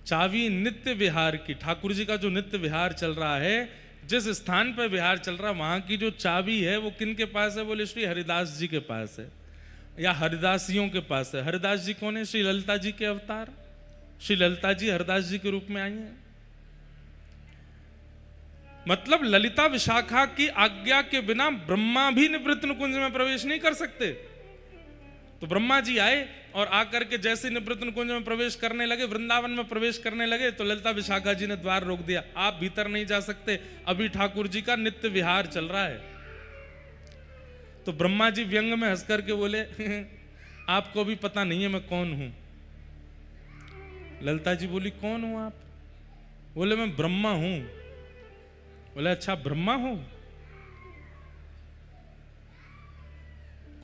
चाबी नित्य विहार की। ठाकुर जी का जो नित्य विहार चल रहा है, जिस स्थान पर विहार चल रहा है, वहां की जो चाबी है वो किन के पास है? बोले श्री हरिदास जी के पास है, या हरिदासियों के पास है। हरिदास जी कौन है? श्री ललिता जी के अवतार। श्री ललिता जी हरिदास जी के रूप में आई हैं। मतलब ललिता विशाखा की आज्ञा के बिना ब्रह्मा भी निवृत्त निकुंज में प्रवेश नहीं कर सकते। तो ब्रह्मा जी आए और आकर के जैसे निवृत्त निकुंज में प्रवेश करने लगे, वृंदावन में प्रवेश करने लगे, तो ललिता विशाखा जी ने द्वार रोक दिया, आप भीतर नहीं जा सकते, अभी ठाकुर जी का नित्य विहार चल रहा है। तो ब्रह्मा जी व्यंग में हंस करके बोले आपको भी पता नहीं है मैं कौन हूं। ललिता जी बोली कौन हूं आप? बोले मैं ब्रह्मा हूं। बोले अच्छा ब्रह्मा हो?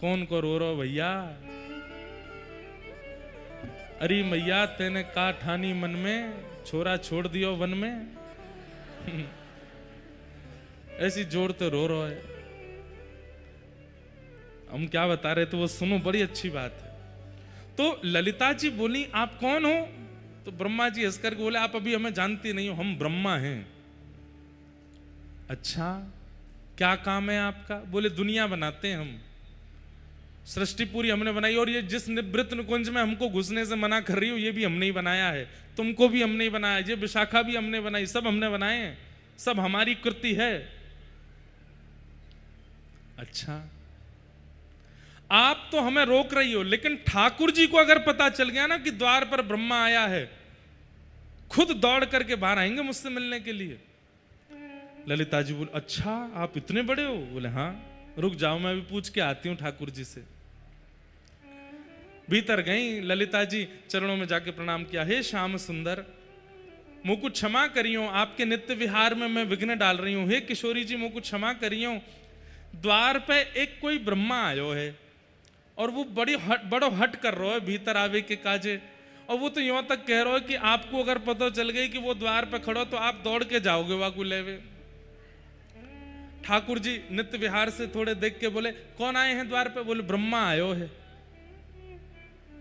कौन को रो रहा भैया? अरे मैया तेने का ठानी मन में, छोरा छोड़ दियो वन में। ऐसी जोड़ते रो रहा है। हम क्या बता रहे थे वो सुनो, बड़ी अच्छी बात है। तो ललिता जी बोली आप कौन हो? तो ब्रह्मा जी हंस करके बोले आप अभी हमें जानती नहीं हो, हम ब्रह्मा हैं। अच्छा क्या काम है आपका? बोले दुनिया बनाते हैं हम, सृष्टि पूरी हमने बनाई, और ये जिस निवृत्त निकुंज में हमको घुसने से मना कर रही हो ये भी हमने ही बनाया है, तुमको भी हमने ही बनाया, ये विशाखा भी हमने बनाई, सब हमने बनाए हैं, सब हमारी कृति है। अच्छा आप तो हमें रोक रही हो, लेकिन ठाकुर जी को अगर पता चल गया ना कि द्वार पर ब्रह्मा आया है, खुद दौड़ करके बाहर आएंगे मुझसे मिलने के लिए। ललिता जी बोले अच्छा आप इतने बड़े हो? बोले हाँ, रुक जाओ मैं भी पूछ के आती हूँ ठाकुर जी से। भीतर गई, ललिता जी चरणों में जाके प्रणाम किया, हे श्याम सुंदर मुझको क्षमा करियो, आपके नित्य विहार में मैं विघ्न डाल रही हूँ। हे किशोरी जी मुझको क्षमा करियो, द्वार पे एक कोई ब्रह्मा आयो है और वो बड़ो हट कर रहा है भीतर आवे के काजे, और वो तो यूं तक कह रहा है कि आपको अगर पता चल गई कि वो द्वार पे खड़ो तो आप दौड़ के जाओगे वाकू लेवे। ठाकुर जी नित्य विहार से थोड़े देख के बोले कौन आए हैं द्वार पे? बोले ब्रह्मा आयो है।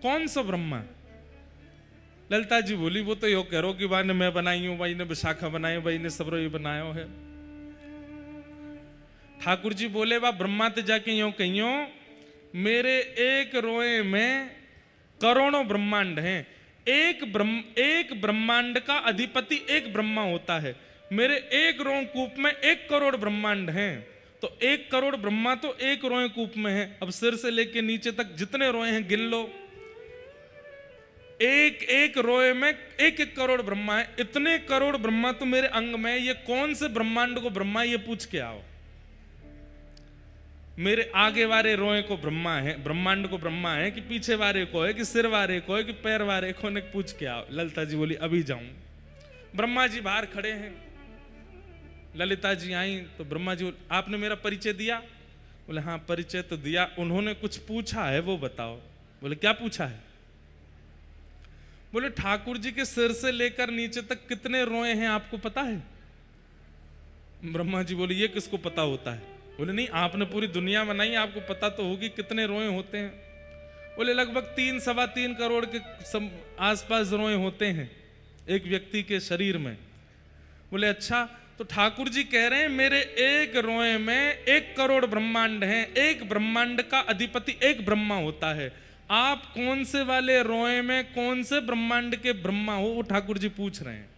कौन सा ब्रह्मा? ललिता जी बोली वो तो यो कह रहा कि भाई ने मैं बनाई हूं, भाई ने विशाखा बनाई, भाई ने सब ये बनायो है। ठाकुर जी बोले वाह ब्रह्मा ते जाके यो कहियो, मेरे एक रोए में करोड़ों ब्रह्मांड हैं, एक ब्रह्मांड का अधिपति एक ब्रह्मा होता है। मेरे एक रोमकूप में 1 करोड़ ब्रह्मांड हैं, तो 1 करोड़ ब्रह्मा तो एक रोमकूप में है। अब सिर से लेके नीचे तक जितने रोए हैं गिन लो, एक रोए में 1 करोड़ ब्रह्मा है। इतने करोड़ ब्रह्मा तो मेरे अंग में, ये कौन से ब्रह्मांड को ब्रह्मा, ये पूछ के आओ। मेरे आगे वाले रोए को ब्रह्मा है, ब्रह्मांड को ब्रह्मा है, कि पीछे वाले को है, कि सिर वाले को है, कि पैर वाले को, ने पूछ के आओ। ललिता जी बोली अभी जाऊं। ब्रह्मा जी बाहर खड़े हैं, ललिता जी आई तो ब्रह्मा जी, आपने मेरा परिचय दिया? बोले हाँ परिचय तो दिया। उन्होंने कुछ पूछा है वो बताओ। बोले क्या पूछा है? बोले ठाकुर जी के सिर से लेकर नीचे तक कितने रोए हैं आपको पता है? ब्रह्मा जी बोले ये किसको पता होता है? बोले नहीं, आपने पूरी दुनिया बनाई, आपको पता तो होगी कितने रोए होते हैं। बोले लगभग 3-3.25 करोड़ के आसपास रोए होते हैं एक व्यक्ति के शरीर में। बोले अच्छा, तो ठाकुर जी कह रहे हैं मेरे एक रोए में 1 करोड़ ब्रह्मांड हैं, एक ब्रह्मांड का अधिपति एक ब्रह्मा होता है। आप कौन से वाले रोए में कौन से ब्रह्मांड के ब्रह्मा हो, वो ठाकुर जी पूछ रहे हैं।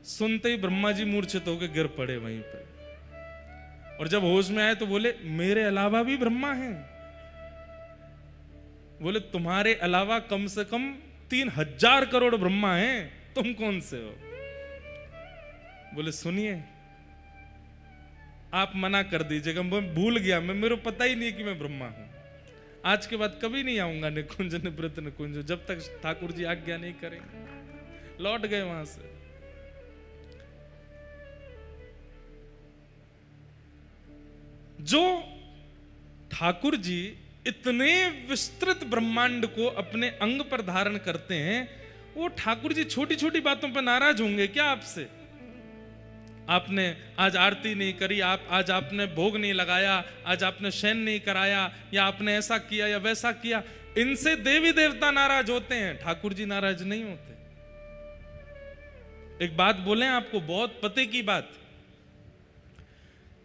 सुनते ही ब्रह्मा जी मूर्छित होकर गिर पड़े वहीं पर, और जब होश में आए तो बोले मेरे अलावा भी ब्रह्मा हैं। बोले तुम्हारे अलावा कम से कम 3000 करोड़ ब्रह्मा हैं, तुम कौन से हो? बोले सुनिए, आप मना कर दीजिएगा, मैं भूल गया, मेरे को पता ही नहीं कि मैं ब्रह्मा हूं। आज के बाद कभी नहीं आऊंगा निकुंज निवृत्त निकुंज, जब तक ठाकुर जी आज्ञा नहीं करेंगे। लौट गए वहां से। जो ठाकुर जी इतने विस्तृत ब्रह्मांड को अपने अंग पर धारण करते हैं, वो ठाकुर जी छोटी छोटी बातों पर नाराज होंगे क्या आपसे? आपने आज आरती नहीं करी, आज आपने भोग नहीं लगाया, आज आपने शयन नहीं कराया, या आपने ऐसा किया या वैसा किया। इनसे देवी देवता नाराज होते हैं, ठाकुर जी नाराज नहीं होते। एक बात बोले आपको, बहुत पते की बात,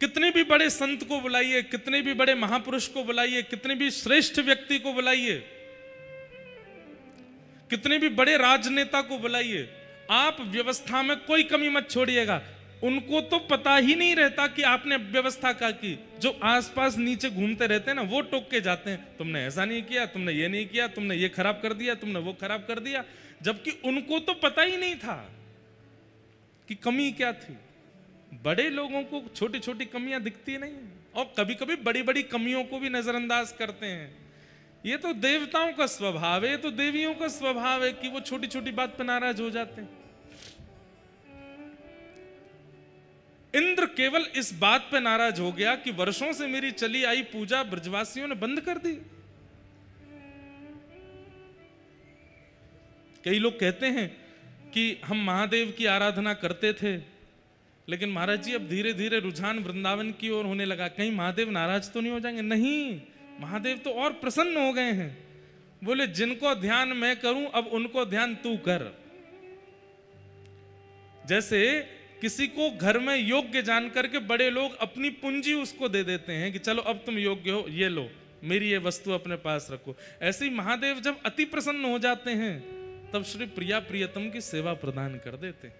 कितने भी बड़े संत को बुलाइए, कितने भी बड़े महापुरुष को बुलाइए, कितने भी श्रेष्ठ व्यक्ति को बुलाइए, कितने भी बड़े राजनेता को बुलाइए, आप व्यवस्था में कोई कमी मत छोड़िएगा। उनको तो पता ही नहीं रहता कि आपने व्यवस्था क्या की। जो आसपास नीचे घूमते रहते हैं ना, वो टोक के जाते हैं, तुमने ऐसा नहीं किया, तुमने ये नहीं किया, तुमने ये खराब कर दिया, तुमने वो खराब कर दिया। जबकि उनको तो पता ही नहीं था कि कमी क्या थी। बड़े लोगों को छोटी छोटी कमियां दिखती नहीं है, और कभी कभी बड़ी बड़ी कमियों को भी नजरअंदाज करते हैं। ये तो देवताओं का स्वभाव है, ये तो देवियों का स्वभाव है कि वो छोटी छोटी बात पर नाराज हो जाते हैं। इंद्र केवल इस बात पे नाराज हो गया कि वर्षों से मेरी चली आई पूजा ब्रजवासियों ने बंद कर दी। कई लोग कहते हैं कि हम महादेव की आराधना करते थे, लेकिन महाराज जी अब धीरे धीरे रुझान वृंदावन की ओर होने लगा, कहीं महादेव नाराज तो नहीं हो जाएंगे? नहीं, महादेव तो और प्रसन्न हो गए हैं। बोले जिनको ध्यान मैं करूं, अब उनको ध्यान तू कर। जैसे किसी को घर में योग्य जान करके बड़े लोग अपनी पूंजी उसको दे देते हैं कि चलो अब तुम योग्य हो, ये लो, मेरी ये वस्तु अपने पास रखो। ऐसे ही महादेव जब अति प्रसन्न हो जाते हैं, तब श्री प्रिया प्रियतम की सेवा प्रदान कर देते हैं।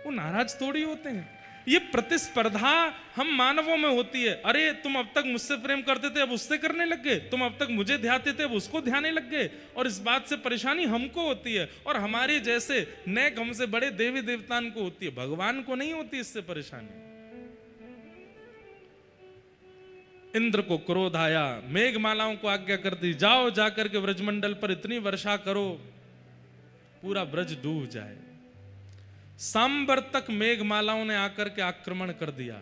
वो नाराज थोड़ी होते हैं। ये प्रतिस्पर्धा हम मानवों में होती है। अरे तुम अब तक मुझसे प्रेम करते थे, अब उससे करने लग गए, तुम अब तक मुझे ध्याते थे, अब उसको ध्याने लग गए। और इस बात से परेशानी हमको होती है, और हमारे जैसे नेक हमसे बड़े देवी देवताओं को होती है, भगवान को नहीं होती इससे परेशानी। इंद्र को क्रोध आया, मेघमालाओं को आज्ञा कर दी, जाओ जाकर के ब्रजमंडल पर इतनी वर्षा करो पूरा ब्रज डूब जाए। सांबर तक मेघमालाओं ने आकर के आक्रमण कर दिया।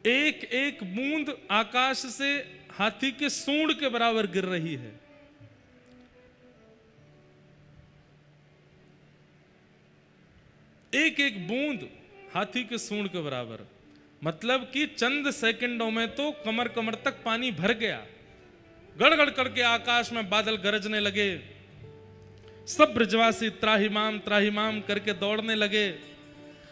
एक एक बूंद आकाश से हाथी के सूंड के बराबर गिर रही है। एक एक बूंद हाथी के सूंड के बराबर, मतलब कि चंद सेकंडों में तो कमर कमर तक पानी भर गया। गड़गड़ करके आकाश में बादल गरजने लगे। सब ब्रजवासी त्राहिमाम करके दौड़ने लगे।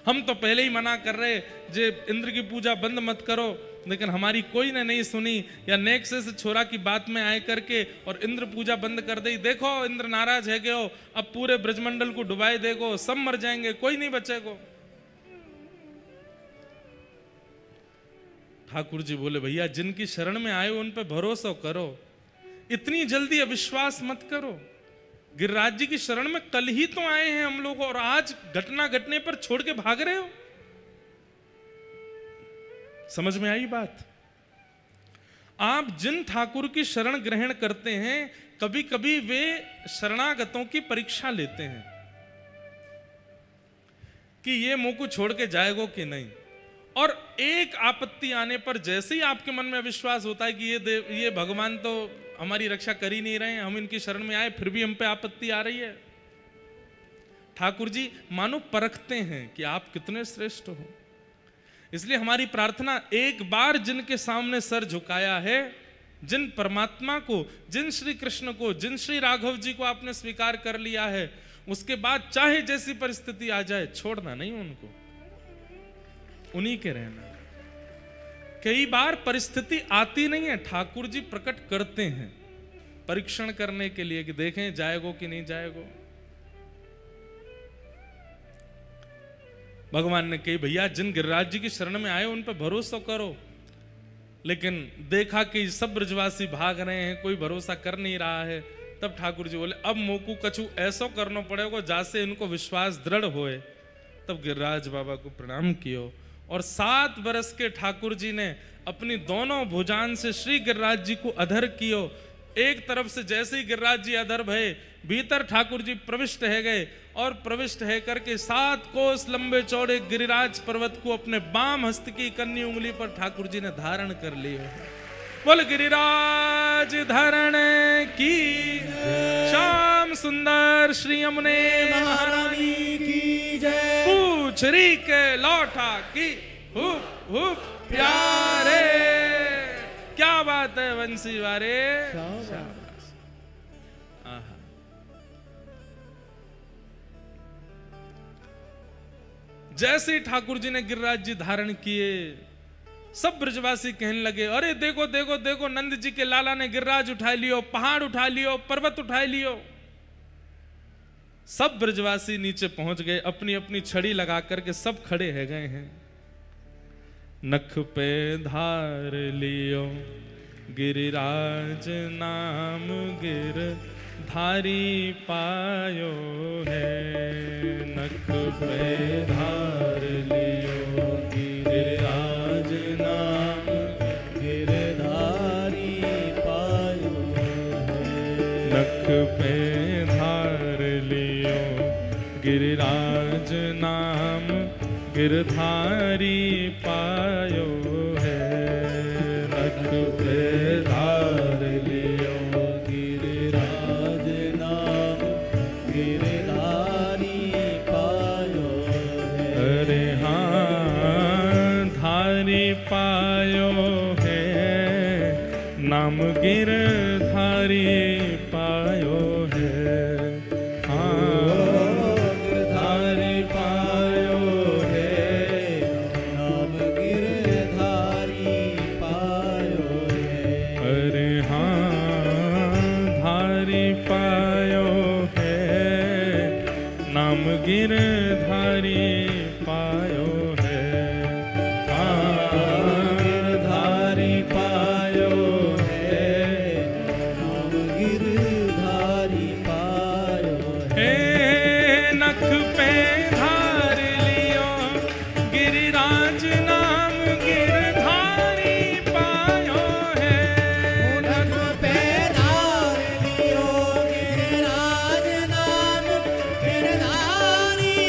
हम तो पहले ही मना कर रहे जे इंद्र की पूजा बंद मत करो, लेकिन हमारी कोई ने नहीं सुनी, या नेक्स्ट से छोरा की बात में आए करके और इंद्र पूजा बंद कर दी। देखो इंद्र नाराज है गयो, अब पूरे ब्रजमंडल को डुबाए देगो, सब मर जाएंगे, कोई नहीं बचेगो। ठाकुर जी बोले भैया जिनकी शरण में आए उन पे भरोसा करो, इतनी जल्दी अविश्वास मत करो। गिरिराज जी की शरण में कल ही तो आए हैं हम लोग, और आज घटना घटने पर छोड़ के भाग रहे हो। समझ में आई बात? आप जिन ठाकुर की शरण ग्रहण करते हैं, कभी कभी वे शरणागतों की परीक्षा लेते हैं कि ये मुंह को छोड़ के जाएगो कि नहीं। और एक आपत्ति आने पर जैसे ही आपके मन में अविश्वास होता है कि ये भगवान तो हमारी रक्षा कर ही नहीं रहे हैं, हम इनकी शरण में आए फिर भी हम पे आपत्ति आ रही है, ठाकुर जी मानो परखते हैं कि आप कितने श्रेष्ठ हो। इसलिए हमारी प्रार्थना, एक बार जिनके सामने सर झुकाया है, जिन परमात्मा को, जिन श्री कृष्ण को, जिन श्री राघव जी को आपने स्वीकार कर लिया है, उसके बाद चाहे जैसी परिस्थिति आ जाए छोड़ना नहीं उनको, उन्हीं के रहना। कई बार परिस्थिति आती नहीं है, ठाकुर जी प्रकट करते हैं परीक्षण करने के लिए कि देखें जाएगो कि नहीं जाएगो। भगवान ने कही भैया जिन गिरिराज जी की शरण में आए उन पर भरोसा करो, लेकिन देखा कि सब ब्रजवासी भाग रहे हैं, कोई भरोसा कर नहीं रहा है, तब ठाकुर जी बोले अब मोकू कछु ऐसा करना पड़ेगा जासे इनको विश्वास दृढ़ होए। तब गिरिराज बाबा को प्रणाम कियो, और 7 बरस के ठाकुर जी ने अपनी दोनों भुजान से श्री गिरिराज जी को अधर कियो। एक तरफ से जैसे ही गिरिराज जी अधर भये, भीतर ठाकुर जी प्रविष्ट है गए, और प्रविष्ट है करके 7 कोस लंबे चौड़े गिरिराज पर्वत को अपने बाम हस्त की कन्नी उंगली पर ठाकुर जी ने धारण कर लिया। बोल गिरिराज धारण की, श्याम सुंदर श्री यमुने महारानी की जय। पूछ री के लौटा की हुप हुप प्यारे, क्या बात है वंशी वारे। जैसे ही ठाकुर जी ने गिरिराज जी धारण किए, सब ब्रजवासी कहने लगे अरे देखो देखो देखो नंद जी के लाला ने गिरिराज उठा लियो, पहाड़ उठा लियो, पर्वत उठा लियो। सब ब्रजवासी नीचे पहुंच गए, अपनी अपनी छड़ी लगा करके सब खड़े है गए हैं। नख पे धार लियो गिरिराज नाम, गिर धारी पायो है। नख पे धार लियो गिरिराज नाम, गिरधारी पायो है। नख पे धार लियो गिरिराज नाम, गिरधारी पायो है। नख पे धार लियो गिरिराज नाम, गिरधारी पायो है। अरे हाँ धारी पायो है, नाम गिरधारी पायो है। गिरधारी पायो है। गिरधारी पायो है, नाम गिरधारी पायो है। नख पे धार लियो गिरिराज नाम, गिरधारी पायो है। नख पे धार लियो गिरिराज नाम, गिरधारी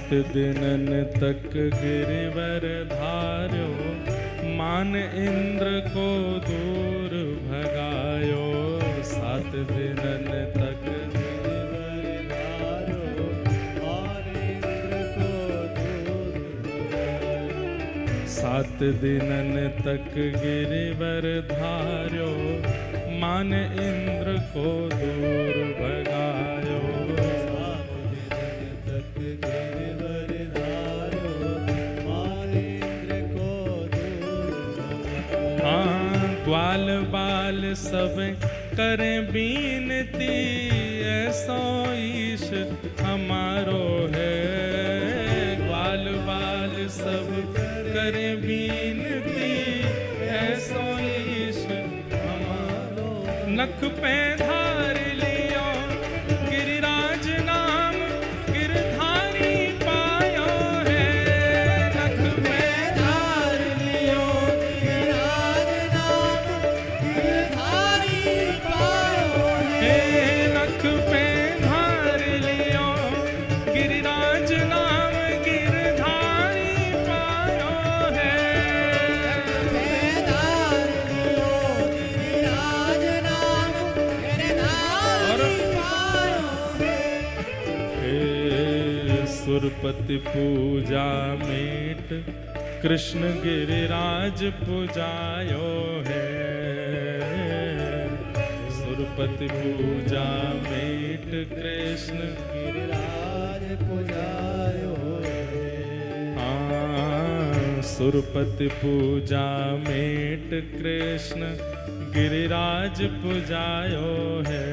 सात दिनन तक गिरिवर धार्यो, मान इंद्र को दूर भगायो। सात दिनन तक गिरिवर धार्यो, मान इंद्र को दूर भगायो। सात दिनन तक गिरिवर धार्यो, मान इंद्र को दूर भगायो। ग्वाल बाल सब करें बीनती, ऐसो ईश हमारो है। ग्वाल बाल सब करें बीनती, ऐसो ईश हमारो। नख पे धार लियो गिरिराज नाम, गिरधारी पायो है। नख पे धार लियो गिरिराज नाम, गिरधारी पायो है। नख पे धार लियो गिरिराज नाम, गिरधारी पायो है। सुरपति पूजा मेट, कृष्ण गिरिराज पूजायो है। सुरपति पूजा मेट, कृष्ण गिरिराज पूजायो है। हाँ, सुरपति पूजा मेट, कृष्ण गिरिराज पूजायो है।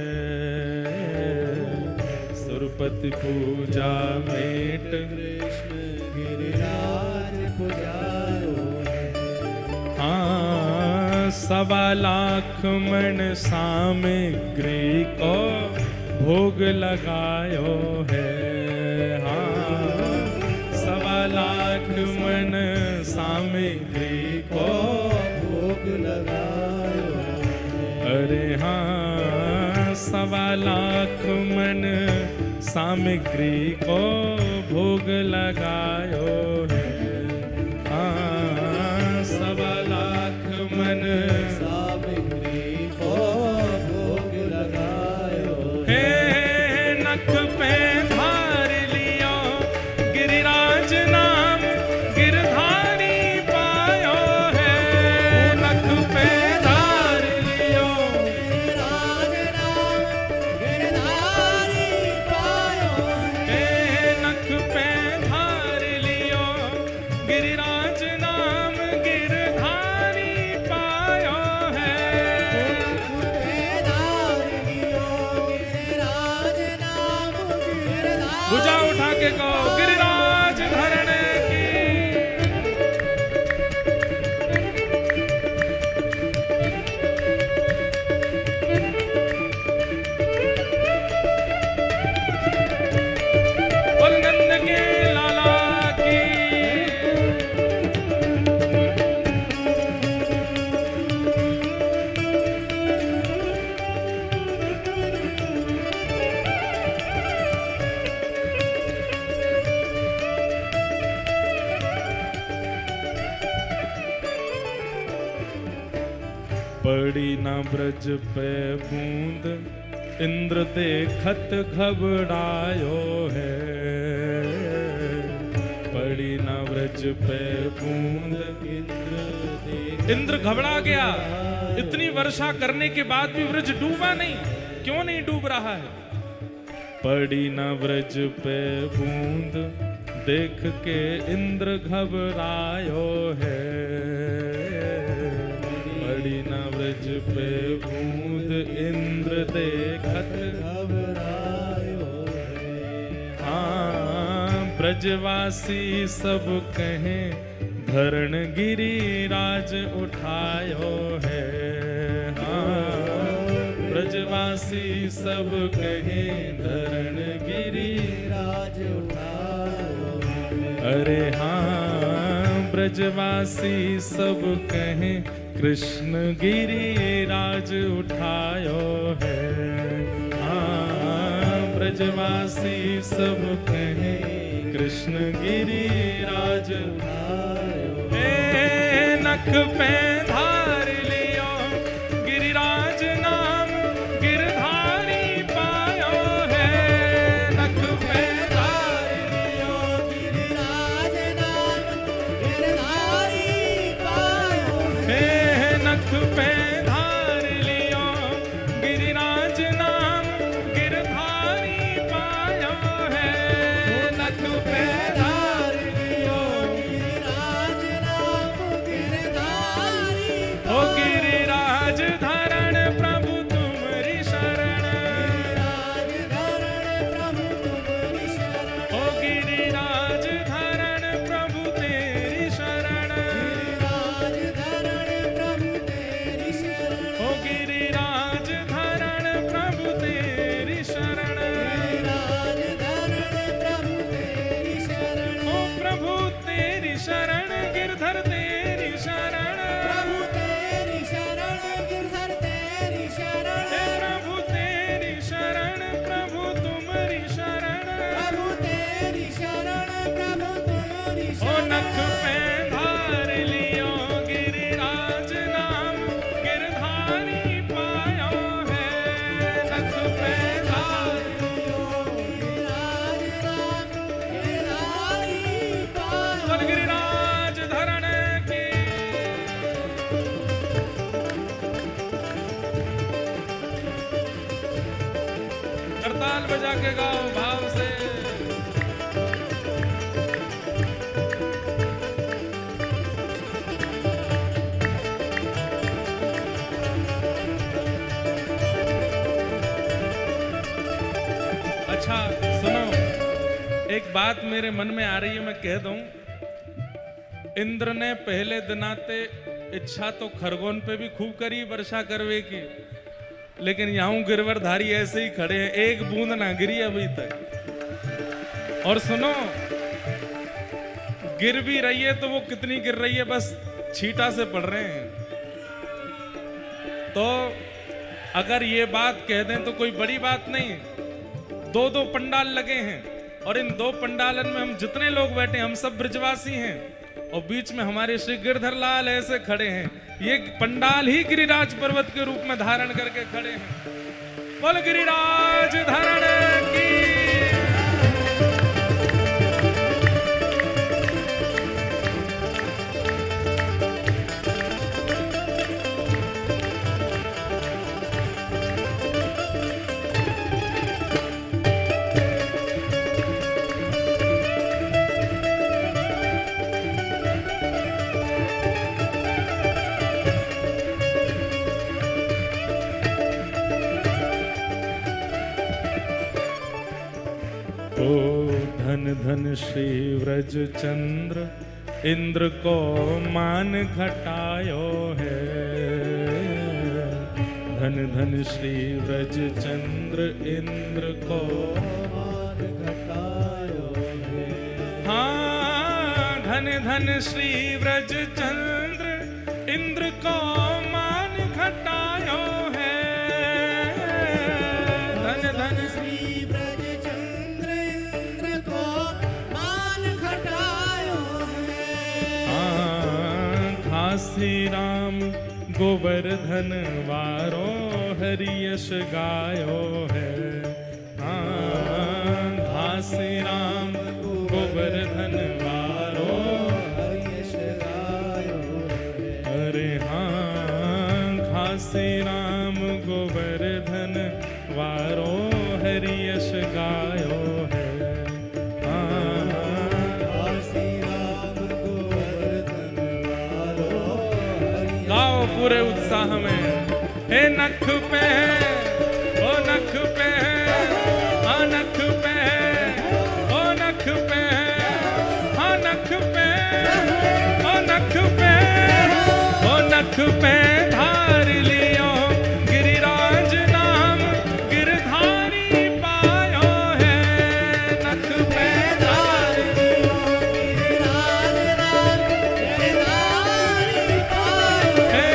सुरपति पूजा मेट, कृष्ण गिरिराज पूजायो है। हाँ, 1.25 लाख मन सामग्री को भोग लगायो है। हाँ, 1.25 लाख मन सामग्री को भोग लगायो है। अरे हाँ, 1.25 लाख मन सामग्री को भोग लगायो है। हाँ, 1.25 लाख मन सामग्री को भोग लगायो है। नख पे धार लियो गिरिराज नाम, गिरधारी पायो है। नख पे धार लियो गिरिराज नाम, गिरधारी पायो है। नख पे धार लियो गिरिराज नाम, गिरधारी पायो है। भुजा उठा के कहो गिरिराज धरने की। बोल नंद के लाला की। पड़ी ना ब्रज पे बूंद, इंद्र देखत घबरायो है। पड़ी ना ब्रज पे बूंद, इंद्र घबरा गया। इतनी वर्षा करने के बाद भी ब्रज डूबा नहीं। क्यों नहीं डूब रहा है? पड़ी ना ब्रज पे बूंद, देख के इंद्र घबरायो है। पड़ी ना ब्रज पे बूंद, इंद्र देखत घबरायो है। हाँ, ब्रजवासी सब कहें धरण गिरिराज उठायो है। हाँ, ब्रजवासी सब कहें धरण गिरिराज उठायो है। अरे हाँ, ब्रजवासी सब कहें कृष्ण गिरिराज उठायो है। हाँ, ब्रजवासी सब कहें कृष्ण गिरिराज नख पे धार लियो गिरिराज नाम गिरधारी पायो है। नख पे धार लियो गिरिराज नाम गिरधारी पायो है। नख पे धार लियो गिरिराज नाम गिरधारी पायो है। नख पे धार लियो गिरिराज नाम गिरधारी ओ गिरिराज धरण प्रभु तुम्हारी शरण। ओ गिरिराज धरण प्रभु तेरी शरण। ओ गिरिराज धरण प्रभु तेरी शरण। ओ प्रभु तेरी शरण गिरधर तेरी शरण। प्रभु तेरी शरण गिरधर तेरी शरण। प्रभु तेरी शरण प्रभु तुम्हारी शरण। प्रभु तेरी शरण प्रभु तुम्हारी शरण। ओ नख पे धार लियो गिरिराज नाम गिरधारी पायो है। नख पे धार लियो गिरिराज नाम गिरधारी पायो। बोल गिरिराज धरण की। करताल बजा के गाओ भाव से। अच्छा सुनो, एक बात मेरे मन में आ रही है, मैं कह दूं। इंद्र ने पहले दिनाते इच्छा तो खरगोन पे भी खूब करी वर्षा करवे की, लेकिन यहाँ गिरवरधारी ऐसे ही खड़े हैं, एक बूंद ना गिरी अभी तक। और सुनो, गिर भी रही है तो वो कितनी गिर रही है, बस छींटा से पड़ रहे हैं। तो अगर ये बात कह दें तो कोई बड़ी बात नहीं। दो दो पंडाल लगे हैं और इन दो पंडालन में हम जितने लोग बैठे हैं हम सब ब्रजवासी हैं, और बीच में हमारे श्री गिरधर लाल ऐसे खड़े हैं। ये पंडाल ही गिरिराज पर्वत के रूप में धारण करके खड़े हैं। बोल गिरिराज धारण की। ओ धन धन श्री व्रज चंद्र इंद्र को मान घटायो है। धन धन श्री व्रज चंद्र इंद्र को मान घटायो है। हाँ, धन धन श्री व्रज चंद्र इंद्र को मान घटायो है। धन धन श्री श्री राम गोवर्धन वारो हरि यश गायो है। हाँ, श्री राम गोवर्धन वारो हरि यश गायो है। अरे हाँ, श्री राम गोवर्धन वारो हरि यश गायो है। पूरे उत्साह में। हे नख पे है, ओ नख पे है, हाँ नख पे है, ओ नख पे है, हाँ नख पे, ओ नख पे, ओ नख पे धार लियो गिरिराज नाम गिरधारी पायो है। नख पे धार लियो गिरिराज नाम गिरधारी पायो है।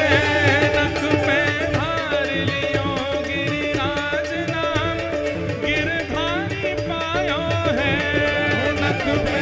नख पे धार लियो गिरिराज नाम गिरधारी पायो है। नख पे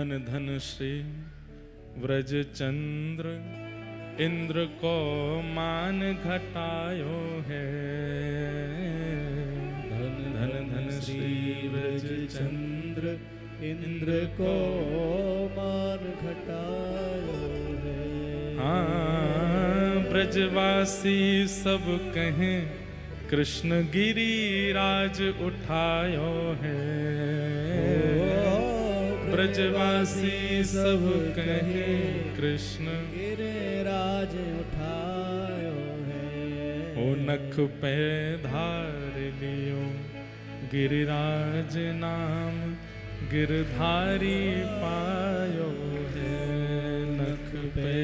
धन धन श्री व्रज चंद्र इंद्र को मान घटायो है। धन धन धन श्री व्रज चंद्र इंद्र को मान घटायो है। हाँ ब्रजवासी सब कहें कृष्ण गिरिराज उठायो है। ब्रजवासी सब कहें कृष्ण गिरिराज उठायो है। ओ नख पे धार लियो गिरिराज नाम गिरधारी पायो है। नख पे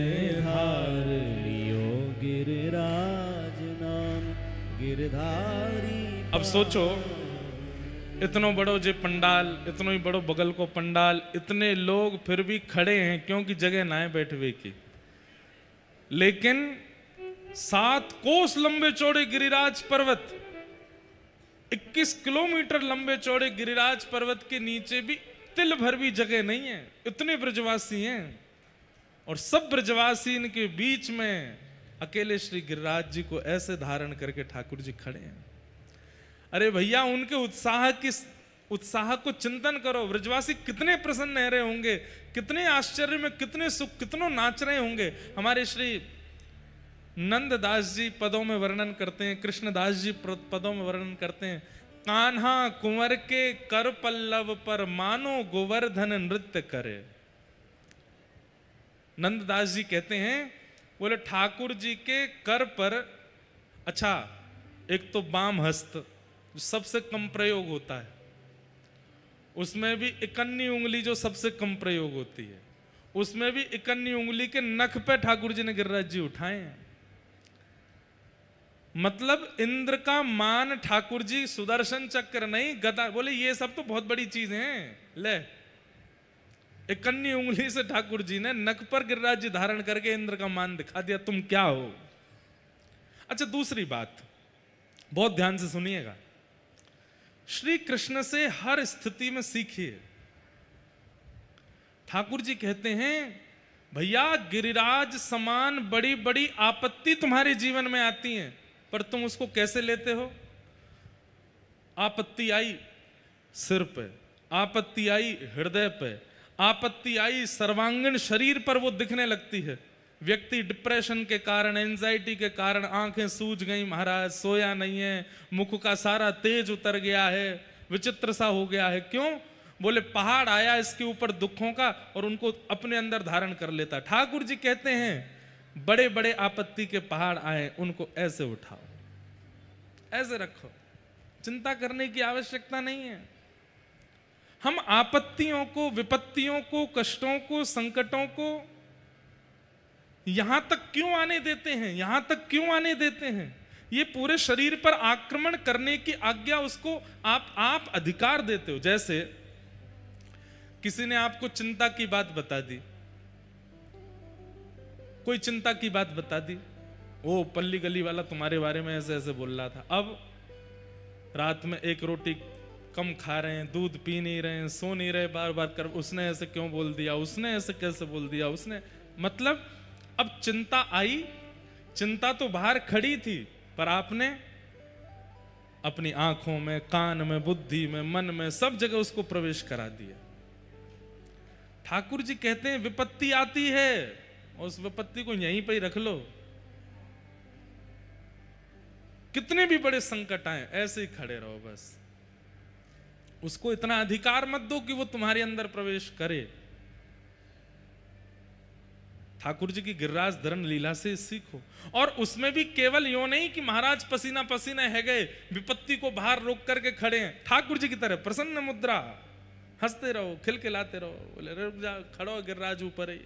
धार लियो गिरिराज नाम गिरधारी। अब सोचो इतनो बड़ो जे पंडाल, इतनो ही बड़ो बगल को पंडाल, इतने लोग फिर भी खड़े हैं क्योंकि जगह ना है बैठवे की। लेकिन 7 कोस लंबे चौड़े गिरिराज पर्वत, 21 किलोमीटर लंबे चौड़े गिरिराज पर्वत के नीचे भी तिल भर भी जगह नहीं है। इतने ब्रजवासी हैं और सब ब्रजवासी इनके बीच में अकेले श्री गिरिराज जी को ऐसे धारण करके ठाकुर जी खड़े हैं। अरे भैया उनके उत्साह को चिंतन करो। ब्रजवासी कितने प्रसन्न रह रहे होंगे, कितने आश्चर्य में, कितने सुख, कितनों नाच रहे होंगे। हमारे श्री नंददास जी पदों में वर्णन करते हैं, कृष्णदास जी पदों में वर्णन करते हैं, कान्हा कुंवर के कर पल्लव पर मानो गोवर्धन नृत्य करे। नंददास जी कहते हैं, बोले ठाकुर जी के कर पर, अच्छा एक तो बाम हस्त जो सबसे कम प्रयोग होता है, उसमें भी इकन्नी उंगली जो सबसे कम प्रयोग होती है, उसमें भी इकन्नी उंगली के नख पे ठाकुर जी ने गिरिराज जी उठाए हैं। मतलब इंद्र का मान ठाकुर जी, सुदर्शन चक्र नहीं गदा। बोले ये सब तो बहुत बड़ी चीज है। ले इकन्नी उंगली से ठाकुर जी ने नख पर गिरिराज जी धारण करके इंद्र का मान दिखा दिया, तुम क्या हो। अच्छा दूसरी बात बहुत ध्यान से सुनिएगा, श्री कृष्ण से हर स्थिति में सीखिए। ठाकुर जी कहते हैं भैया गिरिराज समान बड़ी बड़ी आपत्ति तुम्हारे जीवन में आती हैं, पर तुम उसको कैसे लेते हो। आपत्ति आई सिर पे, आपत्ति आई हृदय पे, आपत्ति आई सर्वांगीण शरीर पर वो दिखने लगती है। व्यक्ति डिप्रेशन के कारण, एंजाइटी के कारण आंखें सूज गई महाराज, सोया नहीं है, मुख का सारा तेज उतर गया है, विचित्र सा हो गया है। क्यों? बोले पहाड़ आया इसके ऊपर दुखों का और उनको अपने अंदर धारण कर लेता। ठाकुर जी कहते हैं बड़े बड़े आपत्ति के पहाड़ आए उनको ऐसे उठाओ, ऐसे रखो, चिंता करने की आवश्यकता नहीं है। हम आपत्तियों को, विपत्तियों को, कष्टों को, संकटों को यहां तक क्यों आने देते हैं, यहां तक क्यों आने देते हैं। ये पूरे शरीर पर आक्रमण करने की आज्ञा उसको आप अधिकार देते हो। जैसे किसी ने आपको चिंता की बात बता दी, कोई चिंता की बात बता दी, वो पल्ली गली वाला तुम्हारे बारे में ऐसे ऐसे बोल रहा था, अब रात में एक रोटी कम खा रहे हैं, दूध पी नहीं रहे हैं, सो नहीं रहे, बार बार कर उसने ऐसे क्यों बोल दिया, उसने ऐसे कैसे बोल दिया, उसने, मतलब अब चिंता आई। चिंता तो बाहर खड़ी थी पर आपने अपनी आंखों में, कान में, बुद्धि में, मन में, सब जगह उसको प्रवेश करा दिया। ठाकुर जी कहते हैं विपत्ति आती है और उस विपत्ति को यहीं पे ही रख लो। कितने भी बड़े संकट आए ऐसे ही खड़े रहो, बस उसको इतना अधिकार मत दो कि वो तुम्हारे अंदर प्रवेश करे। ठाकुर जी की गिरिराज धरण लीला से सीखो। और उसमें भी केवल यूं नहीं कि महाराज पसीना पसीना है गए, विपत्ति को बाहर रोक करके खड़े हैं, ठाकुर जी की तरह प्रसन्न मुद्रा, हंसते रहो, खिलखिलाते रहो, बोले रुक जा, खड़ो गिरिराज ऊपर है।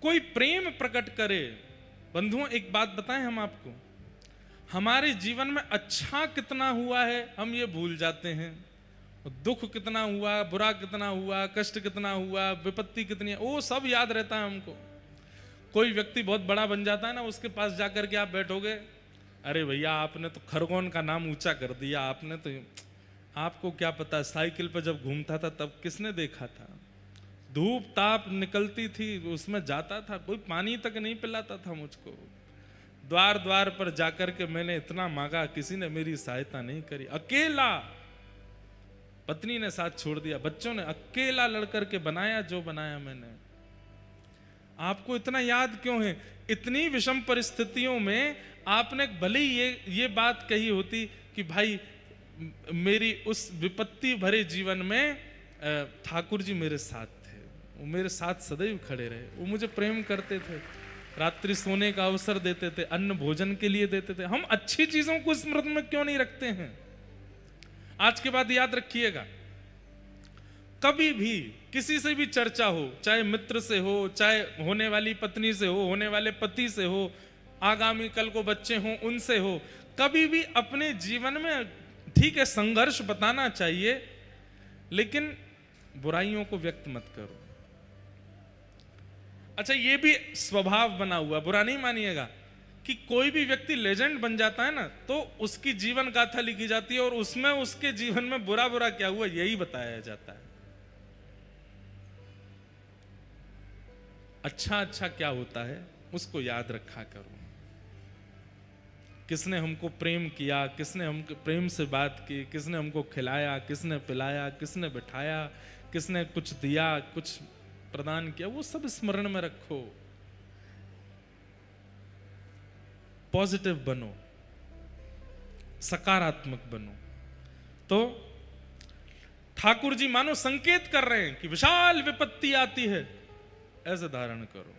कोई प्रेम प्रकट करे। बंधुओं एक बात बताएं हम आपको, हमारे जीवन में अच्छा कितना हुआ है हम ये भूल जाते हैं, दुख कितना हुआ, बुरा कितना हुआ, कष्ट कितना हुआ, विपत्ति कितनी है, वो सब याद रहता है हमको। कोई व्यक्ति बहुत बड़ा बन जाता है ना, उसके पास जाकर के आप बैठोगे अरे भैया आपने तो खरगोन का नाम ऊंचा कर दिया, आपने तो, आपको क्या पता साइकिल पर जब घूमता था तब किसने देखा था? धूप ताप निकलती थी उसमें जाता था, कोई पानी तक नहीं पिलाता था मुझको। द्वार द्वार पर जाकर के मैंने इतना मांगा, किसी ने मेरी सहायता नहीं करी। अकेला, पत्नी ने साथ छोड़ दिया, बच्चों ने, अकेला लड़कर के बनाया जो बनाया मैंने। आपको इतना याद क्यों है? इतनी विषम परिस्थितियों में आपने भले ही ये बात कही होती कि भाई मेरी उस विपत्ति भरे जीवन में ठाकुर जी मेरे साथ थे, वो मेरे साथ सदैव खड़े रहे, वो मुझे प्रेम करते थे, रात्रि सोने का अवसर देते थे, अन्न भोजन के लिए देते थे। हम अच्छी चीजों को स्मृति में क्यों नहीं रखते हैं? आज के बाद याद रखिएगा, कभी भी किसी से भी चर्चा हो, चाहे मित्र से हो, चाहे होने वाली पत्नी से हो, होने वाले पति से हो, आगामी कल को बच्चे हों उनसे हो, कभी भी अपने जीवन में ठीक है संघर्ष बताना चाहिए, लेकिन बुराइयों को व्यक्त मत करो। अच्छा, ये भी स्वभाव बना हुआ, बुरा नहीं मानिएगा, कि कोई भी व्यक्ति लेजेंड बन जाता है ना, तो उसकी जीवन गाथा लिखी जाती है और उसमें उसके जीवन में बुरा बुरा क्या हुआ यही बताया जाता है। अच्छा अच्छा क्या होता है उसको याद रखा करो। किसने हमको प्रेम किया, किसने हमको प्रेम से बात की, किसने हमको खिलाया, किसने पिलाया, किसने बिठाया, किसने कुछ दिया, कुछ प्रदान किया, वो सब स्मरण में रखो। पॉजिटिव बनो, सकारात्मक बनो। तो ठाकुर जी मानो संकेत कर रहे हैं कि विशाल विपत्ति आती है, ऐसे धारण करो।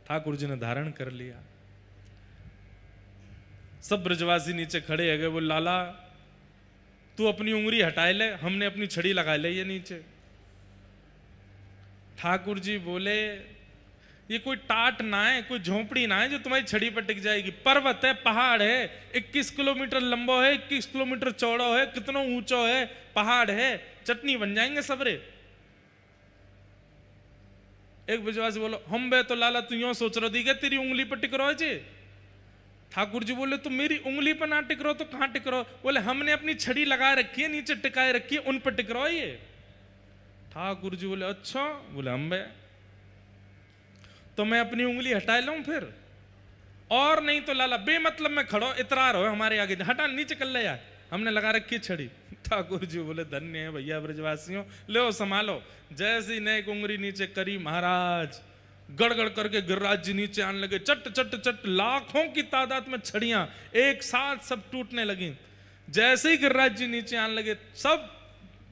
ठाकुर जी ने धारण कर लिया। सब ब्रजवासी नीचे खड़े है गए, वो लाला तू अपनी उंगली हटाए ले, हमने अपनी छड़ी लगा ले ये नीचे। ठाकुर जी बोले ये कोई टाट ना है, कोई झोंपड़ी ना है जो तुम्हारी छड़ी पर टिक जाएगी। पर्वत है, पहाड़ है, 21 किलोमीटर लंबा है, 21 किलोमीटर चौड़ा है, कितना ऊंचा है, पहाड़ है, चटनी बन जाएंगे सबरे। एक ब्रजवासी बोलो हम बे तो लाला तू यूं सोच रहा थी क्या तेरी उंगली पर टिक रहो जी? ठाकुर जी बोले तो मेरी उंगली पर ना टिक रहो तो कहां टिक रहो? बोले हमने अपनी छड़ी लगा रखी है, नीचे टिकाए रखी है, उन पर टिक रहो ये। ठाकुर जी बोले अच्छा। बोले हम बे तो मैं अपनी उंगली हटा लूं फिर? और नहीं तो लाला बेमतलब में खड़ो, इतरा रहो हमारे आगे, हटा नीचे कर ले यार, हमने लगा रखी छड़ी। ठाकुर जी बोले धन्य है भैया ब्रजवासियों, लो संभालो। जैसी नेक उंगली नीचे करी महाराज, गड़गड़ करके गिरिराज जी नीचे आने लगे। चट चट चट लाखों की तादाद में छड़ियां एक साथ सब टूटने लगी। जैसे ही गिरिराज जी नीचे आने लगे सब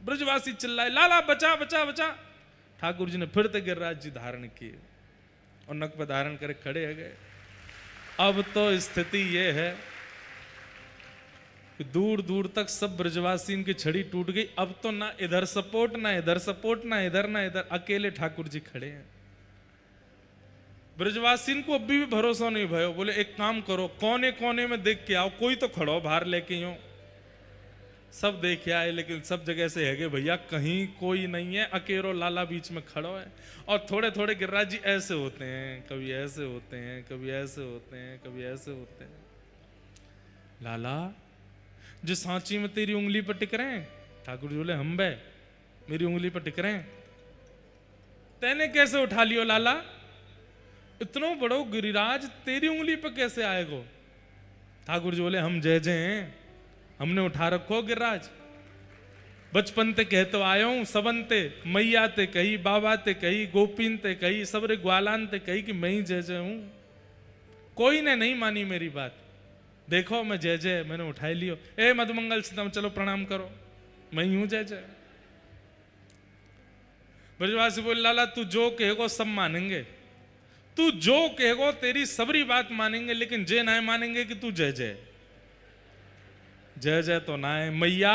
ब्रजवासी चिल्लाए लाला बचा बचा बचा। ठाकुर जी ने फिर से गिरिराज जी धारण किए और नक पर धारण करे खड़े हो गए। अब तो स्थिति ये है कि दूर दूर तक सब ब्रजवासी इनकी छड़ी टूट गई। अब तो ना इधर सपोर्ट, ना इधर सपोर्ट, ना इधर ना इधर, अकेले ठाकुर जी खड़े हैं। ब्रजवासी को अभी भी भरोसा नहीं भयो। बोले एक काम करो, कोने कोने में देख के आओ, कोई तो खड़ो बाहर लेके यूं। सब देखे आए लेकिन सब जगह से है भैया कहीं कोई नहीं है, अकेलो लाला बीच में खड़ो है। और थोड़े थोड़े गिरिराज जी ऐसे होते हैं, कभी ऐसे होते हैं, कभी ऐसे होते हैं, कभी ऐसे होते हैं। लाला जो सांची में तेरी उंगली पर टिक रहे हैं? ठाकुर जी बोले हम बे मेरी उंगली पर टिक रहे हैं। तेने कैसे उठा लियो लाला? इतनो बड़ो गिरिराज तेरी उंगली पर कैसे आएगो? ठाकुर जी बोले हम जय जय हैं, हमने उठा रखो गिरिराज। बचपन ते कहते आयो हूं, सबन ते मैया ते कही, बाबा ते कही, गोपीन ते कही, सबरे ग्वालान ते कही कि मैं ही जय जय हूं। कोई ने नहीं मानी मेरी बात। देखो मैं जय जय मैंने उठाई लियो। ए मधुमंगल सीतम चलो प्रणाम करो, मैं ही हूं जय जय। ब्रजवासी बोले लाला तू जो कहेगो सब मानेंगे, तू जो कहेगो तेरी सबरी बात मानेंगे, लेकिन जे ना मानेंगे कि तू जय जय। जय जय तो ना है मैया।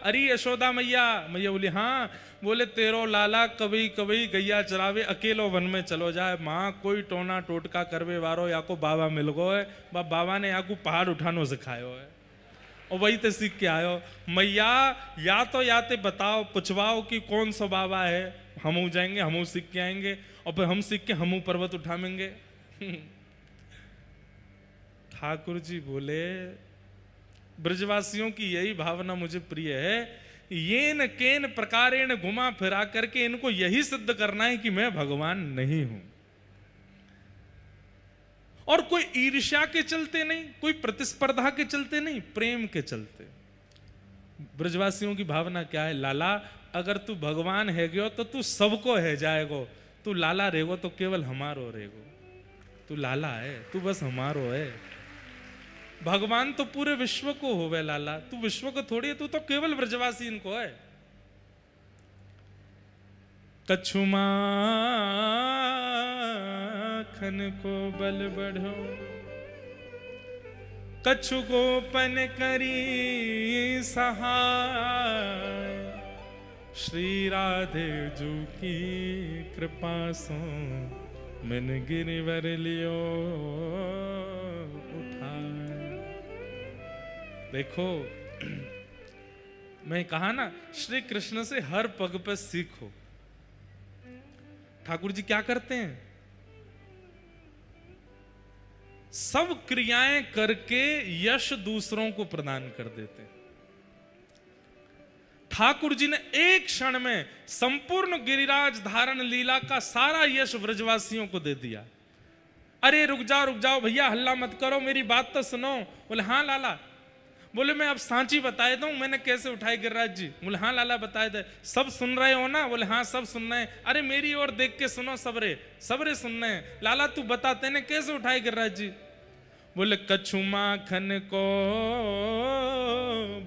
अरे यशोदा मैया। मैया बोली हाँ। बोले तेरो लाला कभी कभी गैया चरावे, अकेलो वन में चलो जाए। माँ कोई टोना टोटका करवे वारो या को बाबा मिल गो है, बाबा ने या को पहाड़ उठानो सिखायो है और वही ते सीख के आयो। मैया या तो याते बताओ पुछवाओ कि कौन सा बाबा है, हमू जाएंगे, हमू सीख के आएंगे और फिर हम सीख के हमू पर्वत उठाएंगे। ठाकुर जी बोले ब्रजवासियों की यही भावना मुझे प्रिय है, येन केन प्रकारेण घुमा फिरा करके इनको यही सिद्ध करना है कि मैं भगवान नहीं हूं। और कोई ईर्ष्या के चलते नहीं, कोई प्रतिस्पर्धा के चलते नहीं, प्रेम के चलते। ब्रजवासियों की भावना क्या है? लाला अगर तू भगवान है गयो तो तू सबको है जाएगो, तू लाला रहेगो तो केवल हमारो रहेगो। तू लाला है, तू बस हमारो है। भगवान तो पूरे विश्व को होवे लाला, तू विश्व को थोड़ी है, तू तो केवल ब्रजवासी इनको है। कछु माखन को बल बढ़ो, कछु गोपन करी सहाय, श्री राधे जू की कृपा सो मन गिरिवर लियो उठाए। देखो मैं कहा ना, श्री कृष्ण से हर पग पर सीखो। ठाकुर जी क्या करते हैं? सब क्रियाएं करके यश दूसरों को प्रदान कर देते हैं। ठाकुर जी ने एक क्षण में संपूर्ण गिरिराज धारण लीला का सारा यश व्रजवासियों को दे दिया। अरे रुक जाओ भैया, हल्ला मत करो, मेरी बात तो सुनो। बोले हाँ लाला। बोले मैं अब सांची बताए दूं मैंने कैसे उठाए गिरिराज जी। बोले हाँ लाला बताए दे। सब सुन रहे हो ना? बोले हाँ सब सुन रहे हैं। अरे मेरी ओर देख के सुनो, सबरे सुन रहे हैं। लाला तू बता तेने कैसे उठाए गिरिराज जी? बोले कछु माखन को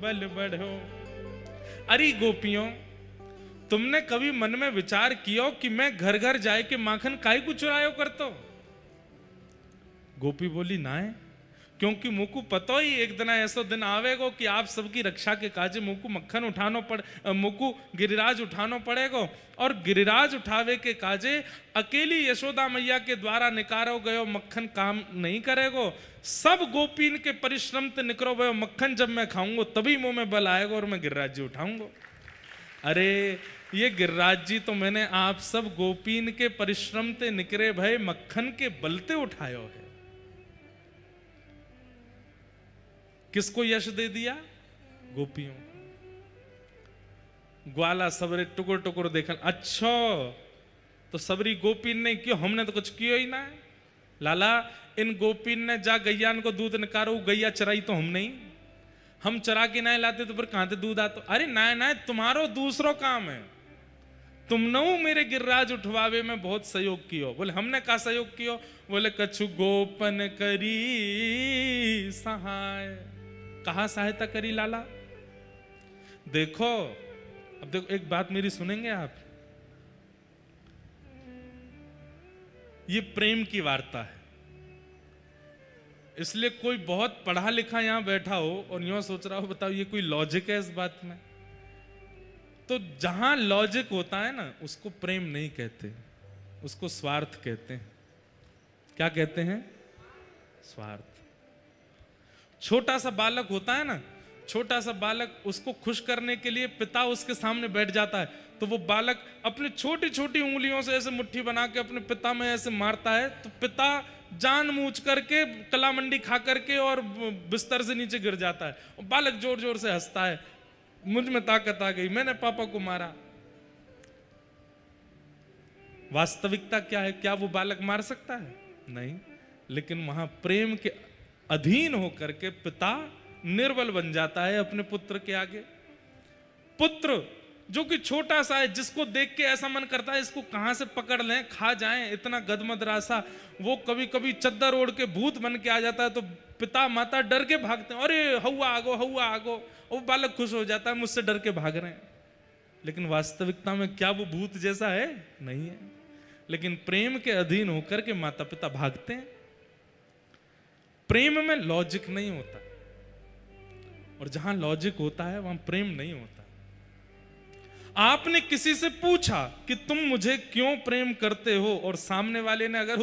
बल बढ़ो। अरे गोपियों, तुमने कभी मन में विचार किया कि मैं घर घर जाए के माखन काहे को चुरायो करतो? गोपी बोली ना है, क्योंकि मुझको पता ही एक दिन ऐसा दिन आवेगो कि आप सबकी रक्षा के काजे मुझको मक्खन उठानो मुझको गिरिराज उठानो पड़ेगो। और गिरिराज उठावे के काजे अकेली यशोदा मैया के द्वारा निकारो गयो मक्खन काम नहीं करेगो। सब गोपीन के परिश्रम से निकलो गयो मक्खन जब मैं खाऊंगा तभी मुंह में बल आएगा और मैं गिरिराज जी उठाऊंगा। अरे ये गिरिराज जी तो मैंने आप सब गोपीन के परिश्रम से निकरे भय मक्खन के बलते उठायो है। किसको यश दे दिया? गोपियों। ग्वाला सबरे टुकुर टुकुर देखन, अच्छा तो सबरी गोपीन ने क्यों? हमने तो कुछ किया ही ना है। लाला इन गोपीन ने जा गैयान को दूध निकारो, गैया चराई तो हम नहीं, हम चरा के ना लाते तो फिर कहां से दूध आता? अरे ना तुम्हारो दूसरो काम है, तुम नो मेरे गिरिराज उठवावे में बहुत सहयोग कियो। बोले हमने का सहयोग कियो? बोले कछु गोपन करी सहाय। कहा सहायता करी लाला? देखो अब देखो एक बात मेरी सुनेंगे आप, ये प्रेम की वार्ता है। इसलिए कोई बहुत पढ़ा लिखा यहां बैठा हो और यूं सोच रहा हो बताओ ये कोई लॉजिक है इस बात में? तो जहां लॉजिक होता है ना उसको प्रेम नहीं कहते, उसको स्वार्थ कहते हैं। क्या कहते हैं? स्वार्थ। छोटा सा बालक होता है ना, छोटा सा बालक, उसको खुश करने के लिए पिता उसके सामने बैठ जाता है तो वो बालक अपनी छोटी छोटी उंगलियों से ऐसे मुट्ठी बना के अपने पिता में ऐसे मारता है तो पिता जान मूझ करके कलामंडी खा करके और बिस्तर से नीचे गिर जाता है और बालक जोर जोर से हंसता है, मुझ में ताकत आ गई, मैंने पापा को मारा। वास्तविकता क्या है? क्या वो बालक मार सकता है? नहीं। लेकिन वहां प्रेम के अधीन होकर के पिता निर्बल बन जाता है अपने पुत्र के आगे। पुत्र जो कि छोटा सा है, जिसको देख के ऐसा मन करता है इसको कहां से पकड़ लें, खा जाएं, इतना गदमद रासा, वो कभी कभी चद्दर ओढ़ के भूत बन के आ जाता है तो पिता माता डर के भागते हैं, अरे हौआ आगो। वो बालक खुश हो जाता है, मुझसे डर के भाग रहे हैं। लेकिन वास्तविकता में क्या वो भूत जैसा है? नहीं है। लेकिन प्रेम के अधीन होकर के माता पिता भागते हैं। प्रेम में लॉजिक नहीं होता, और जहां लॉजिक होता है वहां प्रेम नहीं होता। आपने किसी से पूछा कि तुम मुझे क्यों प्रेम करते हो और सामने वाले ने अगर